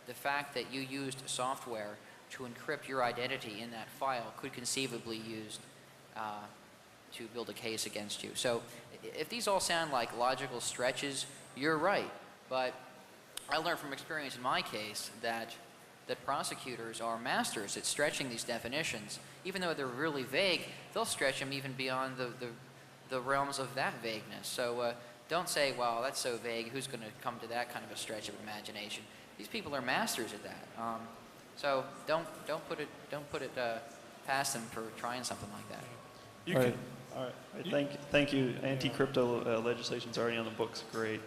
the fact that you used software to encrypt your identity in that file could conceivably be used to build a case against you. So if these all sound like logical stretches, you're right. But I learned from experience in my case that prosecutors are masters at stretching these definitions. Even though they're really vague, they'll stretch them even beyond the realms of that vagueness. So don't say, well, that's so vague, who's going to come to that kind of a stretch of imagination? These people are masters at that. So don't put it past them for trying something like that. All right. Thank you. Anti-crypto legislation's already on the books. Great.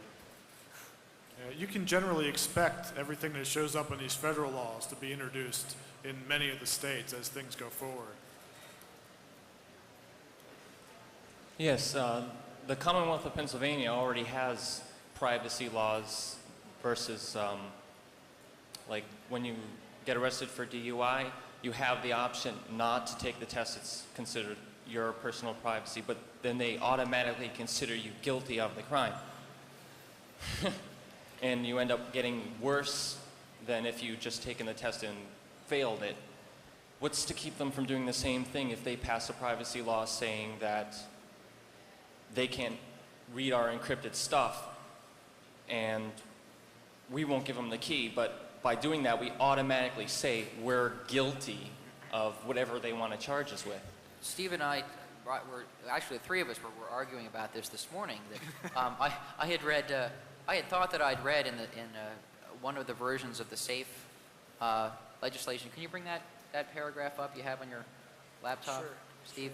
You can generally expect everything that shows up in these federal laws to be introduced in many of the states as things go forward. Yes, the Commonwealth of Pennsylvania already has privacy laws versus, like when you get arrested for DUI, you have the option not to take the test. It's considered your personal privacy, but then they automatically consider you guilty of the crime. And you end up getting worse than if you just taken the test and failed it. What's to keep them from doing the same thing if they pass a privacy law saying that they can't read our encrypted stuff and we won't give them the key, but by doing that we automatically say we're guilty of whatever they want to charge us with? Steve and I were actually the three of us were arguing about this morning. That I had thought that I'd read in one of the versions of the SAFE legislation. Can you bring that paragraph up you have on your laptop, Sure. Steve?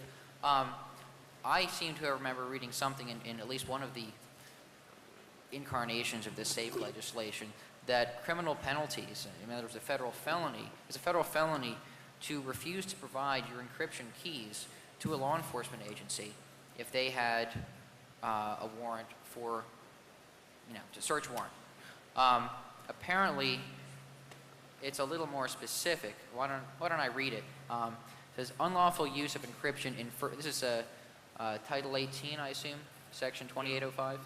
I seem to remember reading something in at least one of the incarnations of the SAFE legislation that criminal penalties, in other words, a federal felony, is a federal felony to refuse to provide your encryption keys to a law enforcement agency if they had a warrant for, a search warrant. Apparently, it's a little more specific. Why don't I read it? It says unlawful use of encryption this is Title 18, I assume, Section 2805,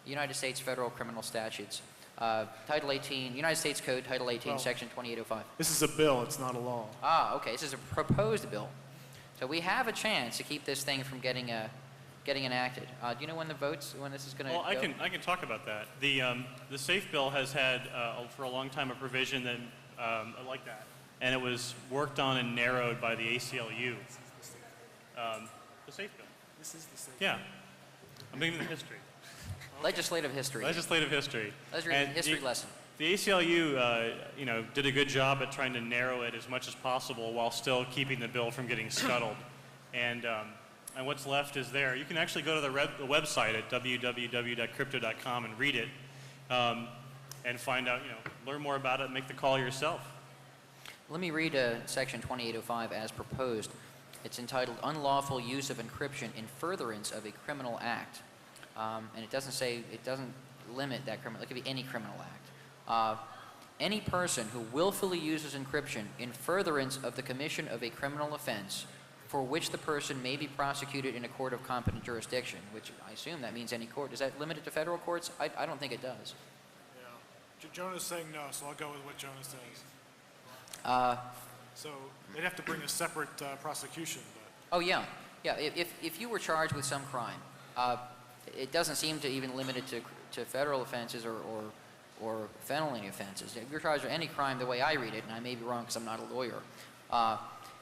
United States Federal Criminal Statutes. Title 18, United States Code, Title 18, Well, Section 2805. This is a bill, it's not a law. Ah, okay. This is a proposed bill. So we have a chance to keep this thing from getting enacted. Do you know when this is going to Well, I can talk about that. The SAFE bill has had for a long time a provision that like that, and it was worked on and narrowed by the ACLU. The SAFE bill. This is the SAFE. Yeah, I'm giving the history. Legislative history. Legislative history. Let's read a history lesson. The ACLU, did a good job at trying to narrow it as much as possible while still keeping the bill from getting scuttled. And what's left is there. You can actually go to the website at www.crypto.com and read it, and find out, learn more about it and make the call yourself. Let me read Section 2805 as proposed. It's entitled Unlawful Use of Encryption in Furtherance of a Criminal Act. And it doesn't limit that criminal. It could be any criminal act. Any person who willfully uses encryption in furtherance of the commission of a criminal offense for which the person may be prosecuted in a court of competent jurisdiction, which I assume that means any court. Does that limit it to federal courts? I don't think it does. Yeah. Jonah's saying no, so I'll go with what Jonah says. So they'd have to bring a separate prosecution. But. Oh, yeah. Yeah, if you were charged with some crime, it doesn't seem to even limit it to federal offenses or felony offenses. If you're charged with any crime the way I read it, and I may be wrong because I'm not a lawyer,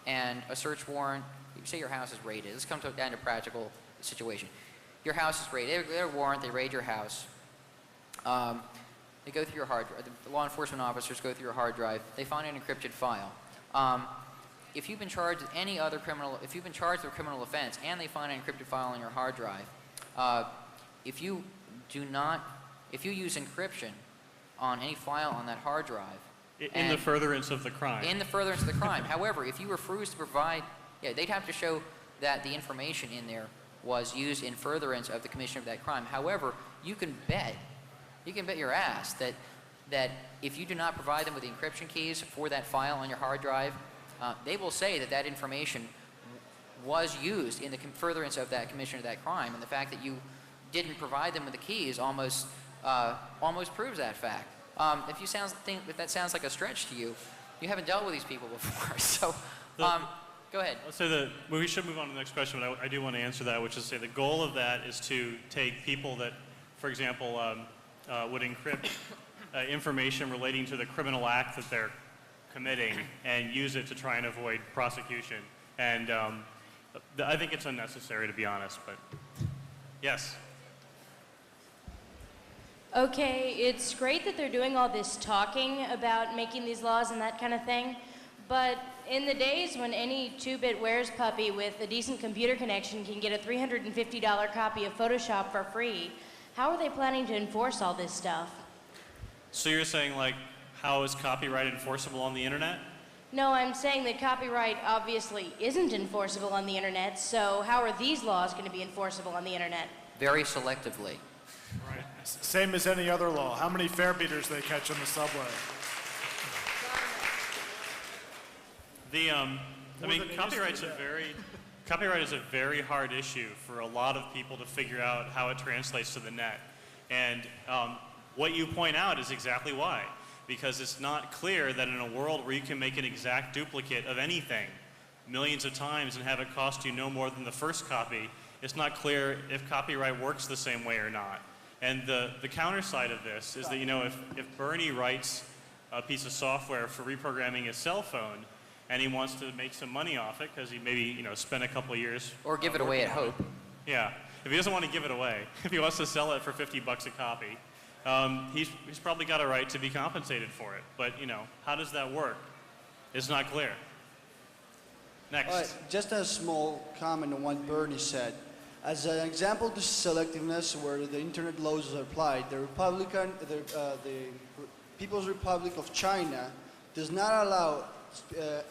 and a search warrant, you say your house is raided. Let's come down to a practical situation. Your house is raided. They get a warrant, they raid your house. They go through your hard drive. The law enforcement officers go through your hard drive. They find an encrypted file. If you've been charged with any other if you've been charged with a criminal offense and they find an encrypted file on your hard drive, if you use encryption on any file on that hard drive, In the furtherance of the crime. In the furtherance of the crime. However, if you refuse to provide, they'd have to show that the information in there was used in furtherance of the commission of that crime. However, you can bet your ass that if you do not provide them with the encryption keys for that file on your hard drive, they will say that information was used in the furtherance of that commission of that crime, and the fact that you didn't provide them with the keys almost proves that fact. If that sounds like a stretch to you, you haven't dealt with these people before. So, go ahead. Let's say we should move on to the next question, but I do want to answer that, which is to say the goal of that is to take people that, for example, would encrypt information relating to the criminal act that they're committing and use it to try and avoid prosecution. And I think it's unnecessary, to be honest, but yes. Okay, it's great that they're doing all this talking about making these laws and that kind of thing, but in the days when any 2-bit Wares puppy with a decent computer connection can get a $350 copy of Photoshop for free, how are they planning to enforce all this stuff? So you're saying, like, how is copyright enforceable on the internet? No, I'm saying that copyright obviously isn't enforceable on the internet, so how are these laws going to be enforceable on the internet? Very selectively. Right. Same as any other law. How many fare beaters they catch on the subway? I mean, copyright is a very hard issue for a lot of people to figure out how it translates to the net. And what you point out is exactly why. Because it's not clear that in a world where you can make an exact duplicate of anything millions of times and have it cost you no more than the first copy, it's not clear if copyright works the same way or not. And the counter side of this is that, you know, if Bernie writes a piece of software for reprogramming his cell phone and he wants to make some money off it because he maybe, you know, spent a couple of years. Or give it away at Hope. Yeah. If he doesn't want to give it away, if he wants to sell it for $50 a copy, he's probably got a right to be compensated for it. But, you know, how does that work? It's not clear. Next. Just a small comment on what Bernie said. As an example to selectiveness where the internet laws are applied, the People's Republic of China does not allow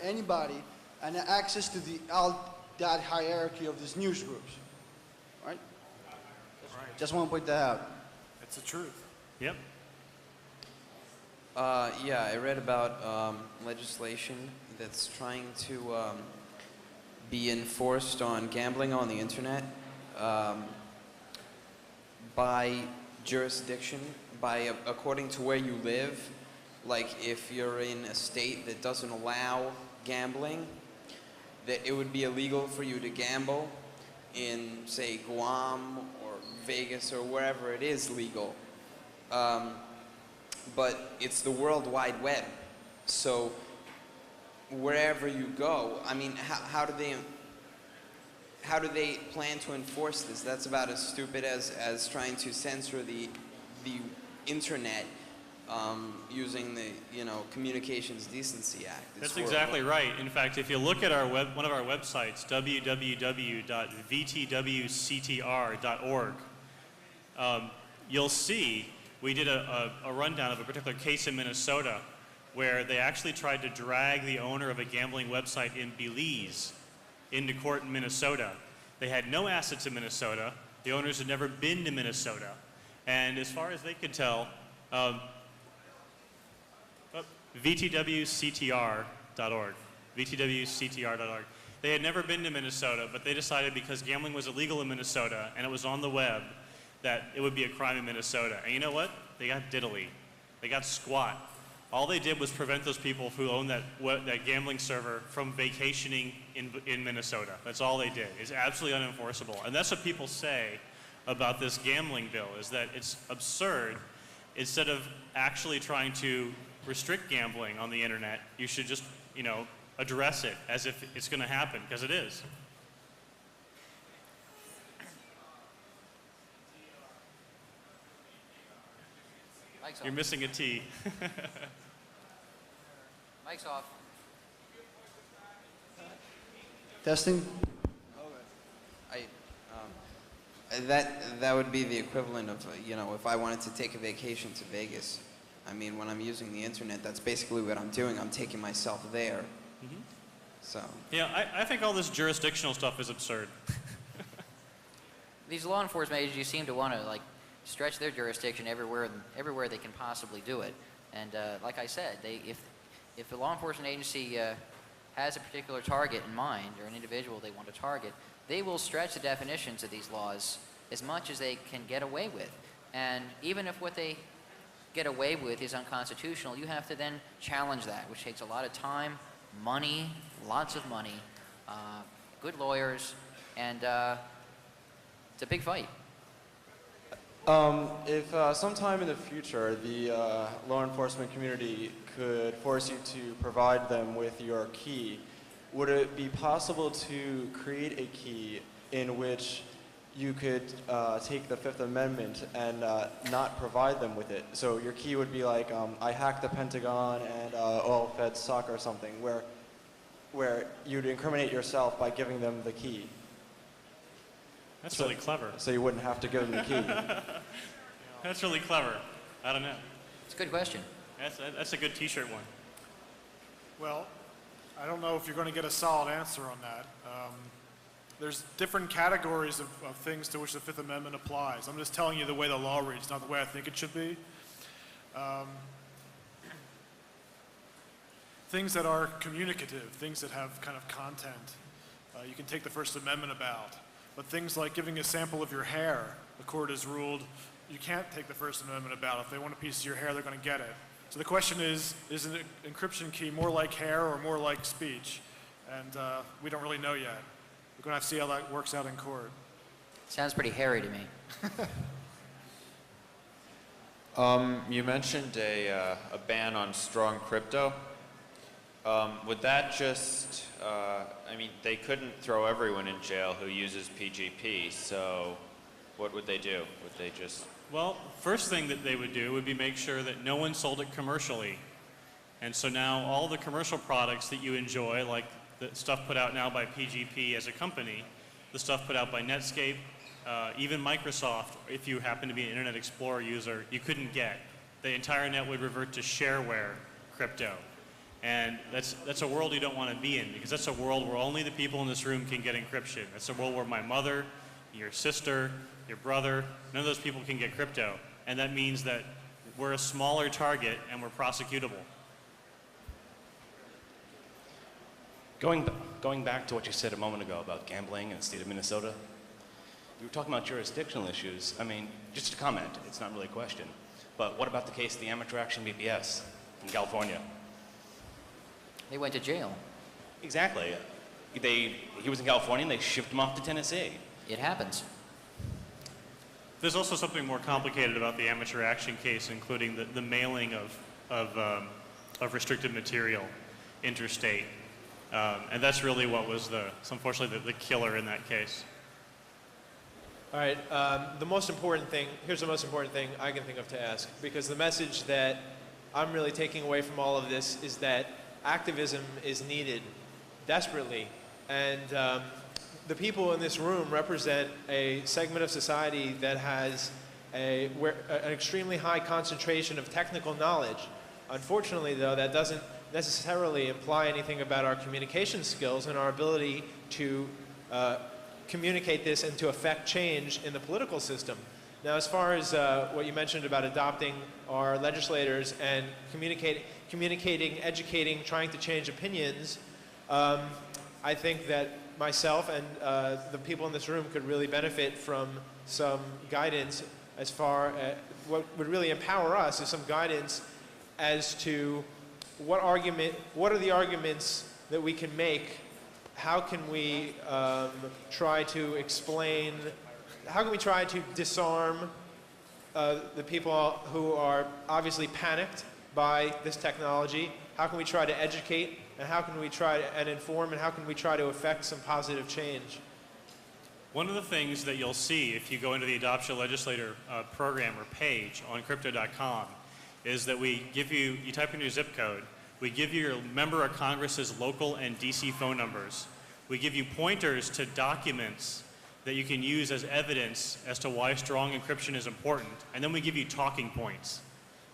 anybody and access to that hierarchy of these news groups. Right? Just want to point that out. It's the truth. Yep. Yeah, I read about legislation that's trying to be enforced on gambling on the internet by jurisdiction, according to where you live. Like if you're in a state that doesn't allow gambling, that it would be illegal for you to gamble in, say, Guam or Vegas or wherever it is legal. But it's the World Wide Web. So wherever you go, I mean, how do they plan to enforce this? That's about as stupid as trying to censor the internet using the, you know, Communications Decency Act. It's That's exactly right. In fact, if you look at our one of our websites, www.vtwctr.org, you'll see we did a rundown of a particular case in Minnesota where they actually tried to drag the owner of a gambling website in Belize into court in Minnesota. They had no assets in Minnesota. The owners had never been to Minnesota. And as far as they could tell, VTWCTR.org. VTWCTR.org. They had never been to Minnesota, but they decided because gambling was illegal in Minnesota and it was on the web, that it would be a crime in Minnesota. And you know what? They got diddly. They got squat. All they did was prevent those people who own that gambling server from vacationing in Minnesota. That's all they did. It's absolutely unenforceable. And that's what people say about this gambling bill, is that it's absurd. Instead of actually trying to restrict gambling on the internet, you should just, you know, address it as if it's going to happen, because it is. You're missing a T. Mic's off. Testing. That would be the equivalent of, you know, if I wanted to take a vacation to Vegas. I mean, when I'm using the internet, that's basically what I'm doing. I'm taking myself there. Mm-hmm. So. Yeah, I think all this jurisdictional stuff is absurd. These law enforcement agencies seem to want to, like, stretch their jurisdiction everywhere they can possibly do it. And like I said, if a law enforcement agency has a particular target in mind, or an individual they want to target, they will stretch the definitions of these laws as much as they can get away with. And even if what they get away with is unconstitutional, you have to then challenge that, which takes a lot of time, money, lots of money, good lawyers, and it's a big fight. If sometime in the future the law enforcement community could force you to provide them with your key, would it be possible to create a key in which you could take the Fifth Amendment and not provide them with it? So your key would be like, I hacked the Pentagon and oil-fed suck or something, where where you'd incriminate yourself by giving them the key. That's really clever. So you wouldn't have to give them the key. That's really clever. I don't know. It's a good question. That's a good T-shirt one. Well, I don't know if you're going to get a solid answer on that. There's different categories of things to which the Fifth Amendment applies. I'm just telling you the way the law reads, not the way I think it should be. Things that are communicative, things that have kind of content, you can take the First Amendment about. But things like giving a sample of your hair, the court has ruled you can't take the First Amendment about. If they want a piece of your hair, they're going to get it. So the question is an encryption key more like hair or more like speech? And we don't really know yet. We're going to have to see how that works out in court. Sounds pretty hairy to me. You mentioned a ban on strong crypto. Would that just, I mean, they couldn't throw everyone in jail who uses PGP, so what would they do? Would they just... Well, first thing that they would do would be make sure that no one sold it commercially. And so now all the commercial products that you enjoy, like the stuff put out now by PGP as a company, the stuff put out by Netscape, even Microsoft, if you happen to be an Internet Explorer user, you couldn't get. The entire net would revert to shareware crypto. And that's a world you don't want to be in, because that's a world where only the people in this room can get encryption. That's a world where my mother, your sister, your brother, none of those people can get crypto. And that means that we're a smaller target and we're prosecutable. Going back to what you said a moment ago about gambling in the state of Minnesota, you were talking about jurisdictional issues. I mean, just a comment, it's not really a question. But what about the case of the Amateur Action BBS in California? They went to jail. Exactly. He was in California and they shipped him off to Tennessee. It happens. There's also something more complicated about the Amateur Action case, including the mailing of restricted material interstate. And that's really what was unfortunately the killer in that case. All right, the most important thing, here's the most important thing I can think of to ask, because the message that I'm really taking away from all of this is that activism is needed desperately. And the people in this room represent a segment of society that has an extremely high concentration of technical knowledge. Unfortunately, though, that doesn't necessarily imply anything about our communication skills and our ability to communicate this and to affect change in the political system. Now, as far as what you mentioned about adopting our legislators and communicating, educating, trying to change opinions, I think that myself and the people in this room could really benefit from some guidance as far as what would really empower us is some guidance as to what are the arguments that we can make. How can we try to explain, how can we try to disarm the people who are obviously panicked by this technology? How can we try to educate, and how can we try and inform, and how can we try to affect some positive change? One of the things that you'll see if you go into the Adoption Legislator program or page on crypto.com is that we give you type in your zip code, we give you your member of Congress's local and DC phone numbers. We give you pointers to documents that you can use as evidence as to why strong encryption is important. And then we give you talking points.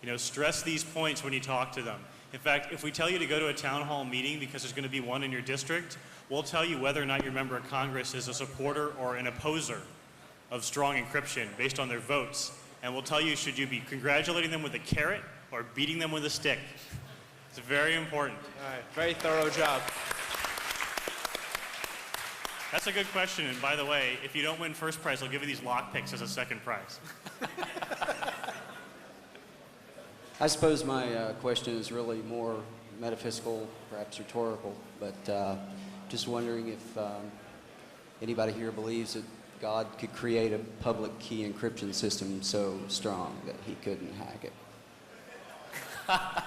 You know, stress these points when you talk to them. In fact, if we tell you to go to a town hall meeting because there's going to be one in your district, we'll tell you whether or not your member of Congress is a supporter or an opposer of strong encryption based on their votes. And we'll tell you, should you be congratulating them with a carrot or beating them with a stick? It's very important. All right, very thorough job. That's a good question, and by the way, if you don't win first prize, I'll give you these lockpicks as a second prize. I suppose my question is really more metaphysical, perhaps rhetorical, but just wondering if anybody here believes that God could create a public key encryption system so strong that he couldn't hack it. I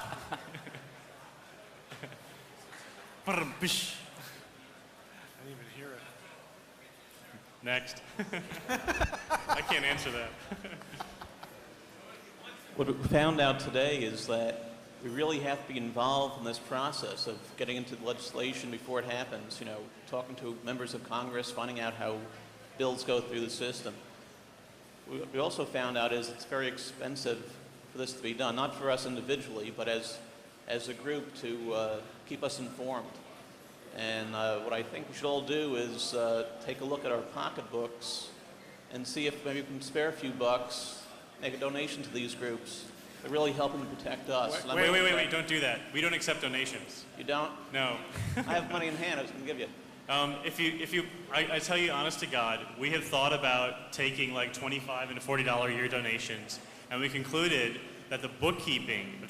didn't even hear it. Next. I can't answer that. What we found out today is that we really have to be involved in this process of getting into the legislation before it happens, you know, talking to members of Congress, finding out how bills go through the system. We also found out is it's very expensive for this to be done, not for us individually, but as a group to keep us informed. And what I think we should all do is take a look at our pocketbooks and see if maybe we can spare a few bucks, make a donation to these groups. They're really helping to protect us. Wait, don't do that. We don't accept donations. You don't? No. I have money in hand I was going to give you. I tell you honest to God, we have thought about taking like $25 and $40 a year donations, and we concluded that the bookkeeping of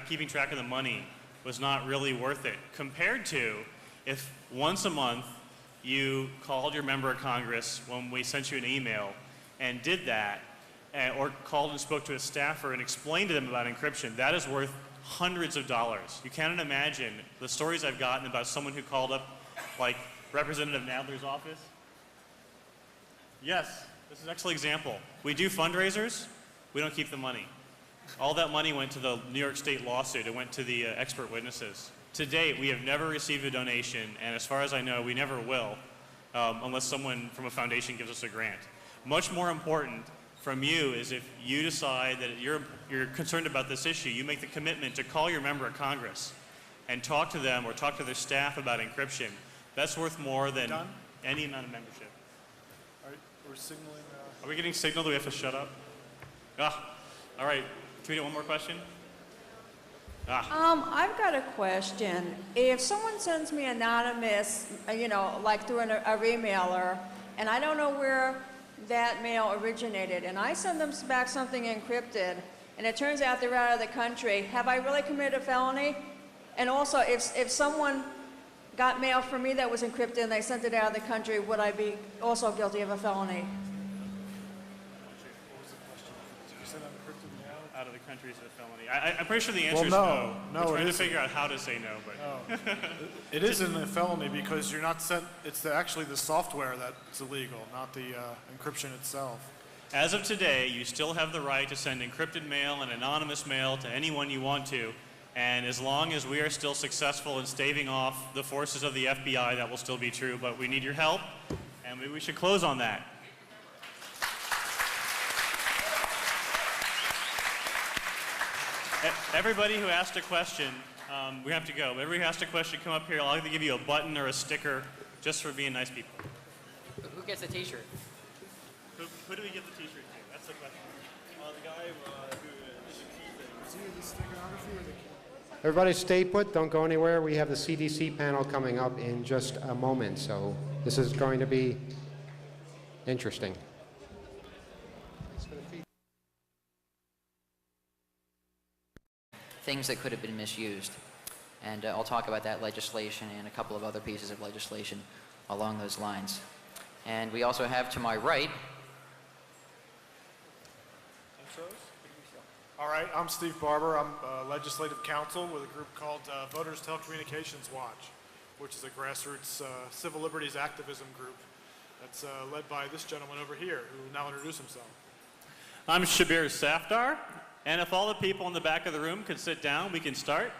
keeping track of the money was not really worth it, compared to if once a month you called your member of Congress when we sent you an email and did that, or called and spoke to a staffer and explained to them about encryption. That is worth hundreds of dollars. You cannot imagine the stories I've gotten about someone who called up, like Representative Nadler's office. Yes, this is an excellent example. We do fundraisers, we don't keep the money. All that money went to the New York State lawsuit. It went to the expert witnesses. To date, we have never received a donation, and as far as I know, we never will, unless someone from a foundation gives us a grant. Much more important from you is if you decide that you're concerned about this issue, you make the commitment to call your member of Congress and talk to them or talk to their staff about encryption. That's worth more than any amount of membership. All right, we're signaling. Are we getting signal that we have to shut up? All right. Can we do one more question? I've got a question. If someone sends me anonymous, you know, like through a remailer, and I don't know where that mail originated, and I send them back something encrypted, and it turns out they're out of the country, have I really committed a felony? And also, if someone got mail from me that was encrypted and they sent it out of the country, would I be also guilty of a felony? Out of the country is a felony. I'm pretty sure the answer is no. No, we're trying to figure out how to say no, but it isn't a felony because you're not sent. It's actually the software that's illegal, not the encryption itself. As of today, you still have the right to send encrypted mail and anonymous mail to anyone you want to, and as long as we are still successful in staving off the forces of the FBI, that will still be true. But we need your help, and maybe we should close on that. Everybody who asked a question, we have to go. Everybody who asked a question, come up here. I'll either give you a button or a sticker just for being nice people. Who gets the T-shirt? Who do we give the T-shirt to? That's the question. The guy who did the key thing. Was he the steganography or the key? Everybody stay put. Don't go anywhere. We have the CDC panel coming up in just a moment, so this is going to be interesting. Things that could have been misused. And I'll talk about that legislation and a couple of other pieces of legislation along those lines. And we also have to my right. All right, I'm Steve Barber. I'm legislative counsel with a group called Voters Telecommunications Watch, which is a grassroots civil liberties activism group that's led by this gentleman over here, who will now introduce himself. I'm Shabir Safdar, and if all the people in the back of the room could sit down, we can start.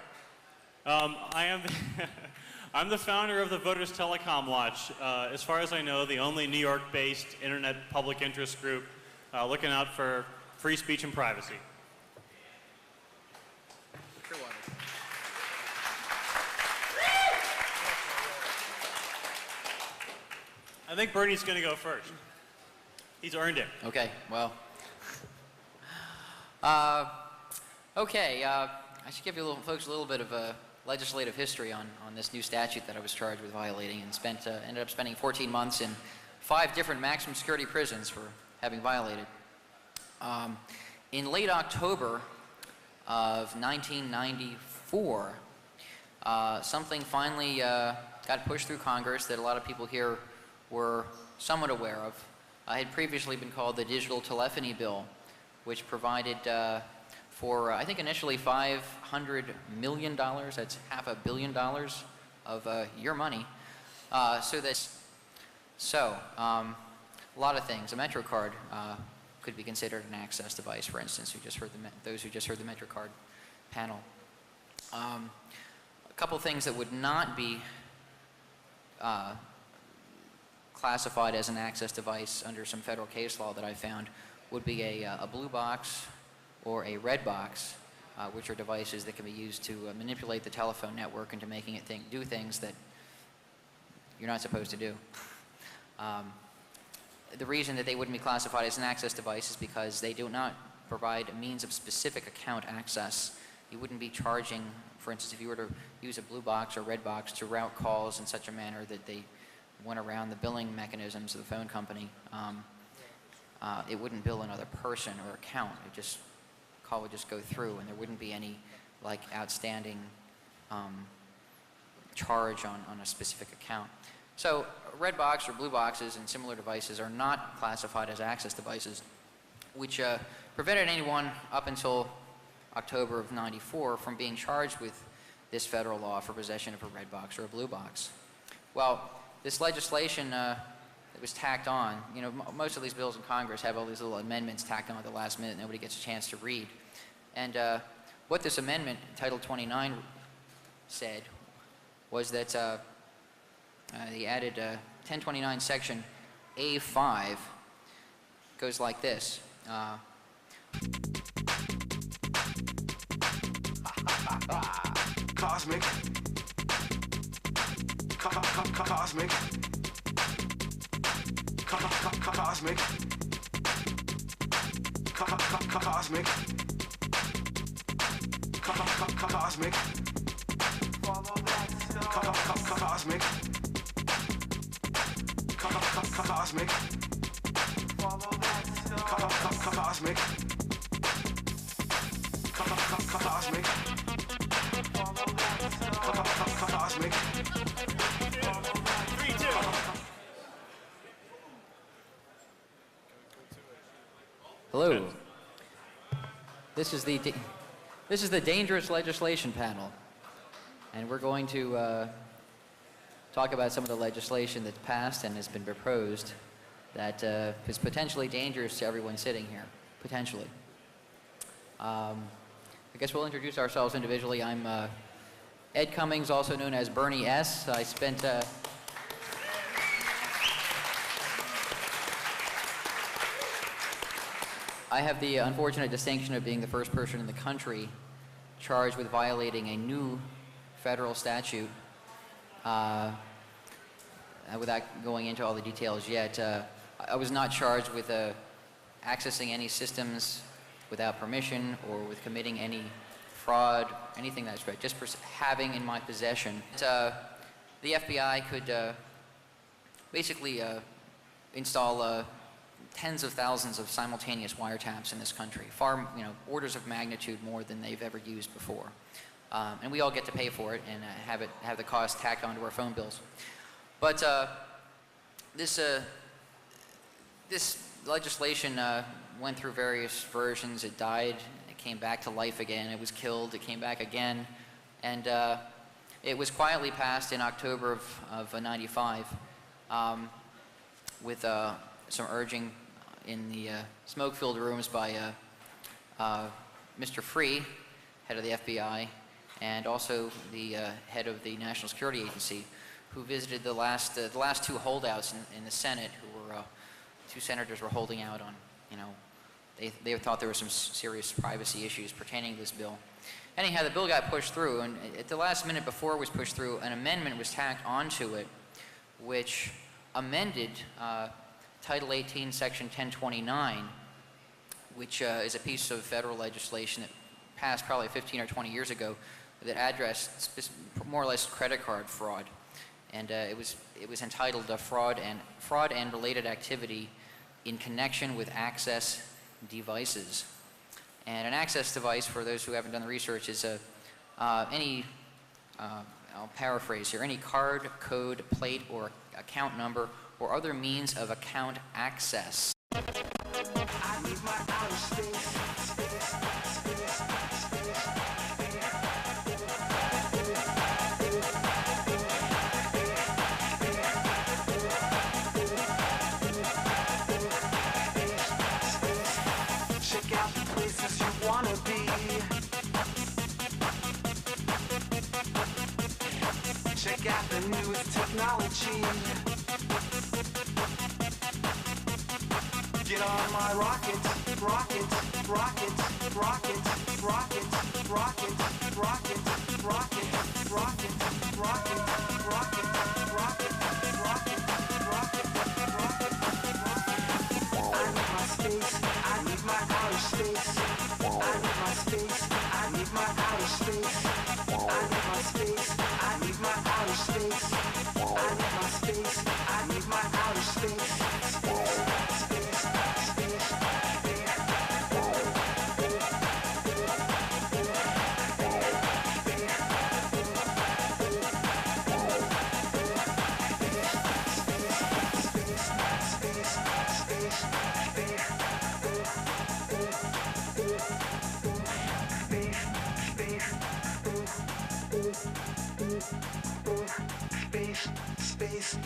I'm the founder of the Voters Telecom Watch. As far as I know, the only New York-based internet public interest group looking out for free speech and privacy. I think Bernie's going to go first. He's earned it. Okay, well. Okay, I should give you folks a little bit of a legislative history on this new statute that I was charged with violating and ended up spending 14 months in 5 different maximum security prisons for having violated. In late October of 1994, something finally got pushed through Congress that a lot of people here were somewhat aware of. It had previously been called the Digital Telephony Bill, which provided for, I think initially $500 million, that's $500 million of your money. A lot of things. A MetroCard could be considered an access device, for instance, those who just heard the MetroCard panel. A couple things that would not be classified as an access device under some federal case law that I found would be a blue box or a red box, which are devices that can be used to manipulate the telephone network into making it do things that you're not supposed to do. The reason that they wouldn't be classified as an access device is because they do not provide a means of specific account access. You wouldn't be charging, for instance, if you were to use a blue box or red box to route calls in such a manner that they went around the billing mechanisms of the phone company, it wouldn't bill another person or account. Call would just go through, and there wouldn't be any like outstanding charge on a specific account. So red box or blue boxes and similar devices are not classified as access devices, which prevented anyone up until October of '94 from being charged with this federal law for possession of a red box or a blue box. Well, this legislation that was tacked on, you know, most of these bills in Congress have all these little amendments tacked on at the last minute nobody gets a chance to read. And what this amendment, Title 29, said was that they added 1029 Section A5 goes like this. Cosmic. Cosmic. Cosmic. Cosmic. Cosmic. Follow that star. Cosmic. Cosmic. Follow that star. Cosmic. Cosmic. Cosmic. Hello. This is the dangerous legislation panel, and we're going to talk about some of the legislation that's passed and has been proposed that is potentially dangerous to everyone sitting here, potentially. I guess we'll introduce ourselves individually. I'm Ed Cummings, also known as Bernie S. I spent I have the unfortunate distinction of being the first person in the country charged with violating a new federal statute. Without going into all the details yet, I was not charged with accessing any systems without permission or with committing any fraud, anything that's right, just for having in my possession. The FBI could basically install tens of thousands of simultaneous wiretaps in this country, far, orders of magnitude more than they've ever used before. And we all get to pay for it and have the cost tacked onto our phone bills. But this legislation went through various versions. It died, it came back to life again, it was killed, it came back again, and it was quietly passed in October of '95 with some urging in the smoke-filled rooms by Mr. Free, head of the FBI, and also the head of the National Security Agency, who visited the last two holdouts in the Senate, who were two senators were holding out on, they thought there were some serious privacy issues pertaining to this bill. Anyhow, the bill got pushed through, and at the last minute before it was pushed through, an amendment was tacked onto it, which amended Title 18, Section 1029, which is a piece of federal legislation that passed probably 15 or 20 years ago that addressed more or less credit card fraud. And it was entitled Fraud and Related Activity in Connection with Access Devices. And an access device, for those who haven't done the research, is I'll paraphrase here, any card, code, plate, or account number, or other means of account access. I need my outer space. Check out the places you wanna be. Check out the newest technology. Get on my rocket, rocket, rocket, rocket, rocket, rocket, rocket, rocket, rocket, rocket, rocket, rocket, rocket, rocket, rocket. I need my space, I need my outer space. I need my space, I need my outer space. I need my space, I need my outer space. I need my space, I need my outer space. Space,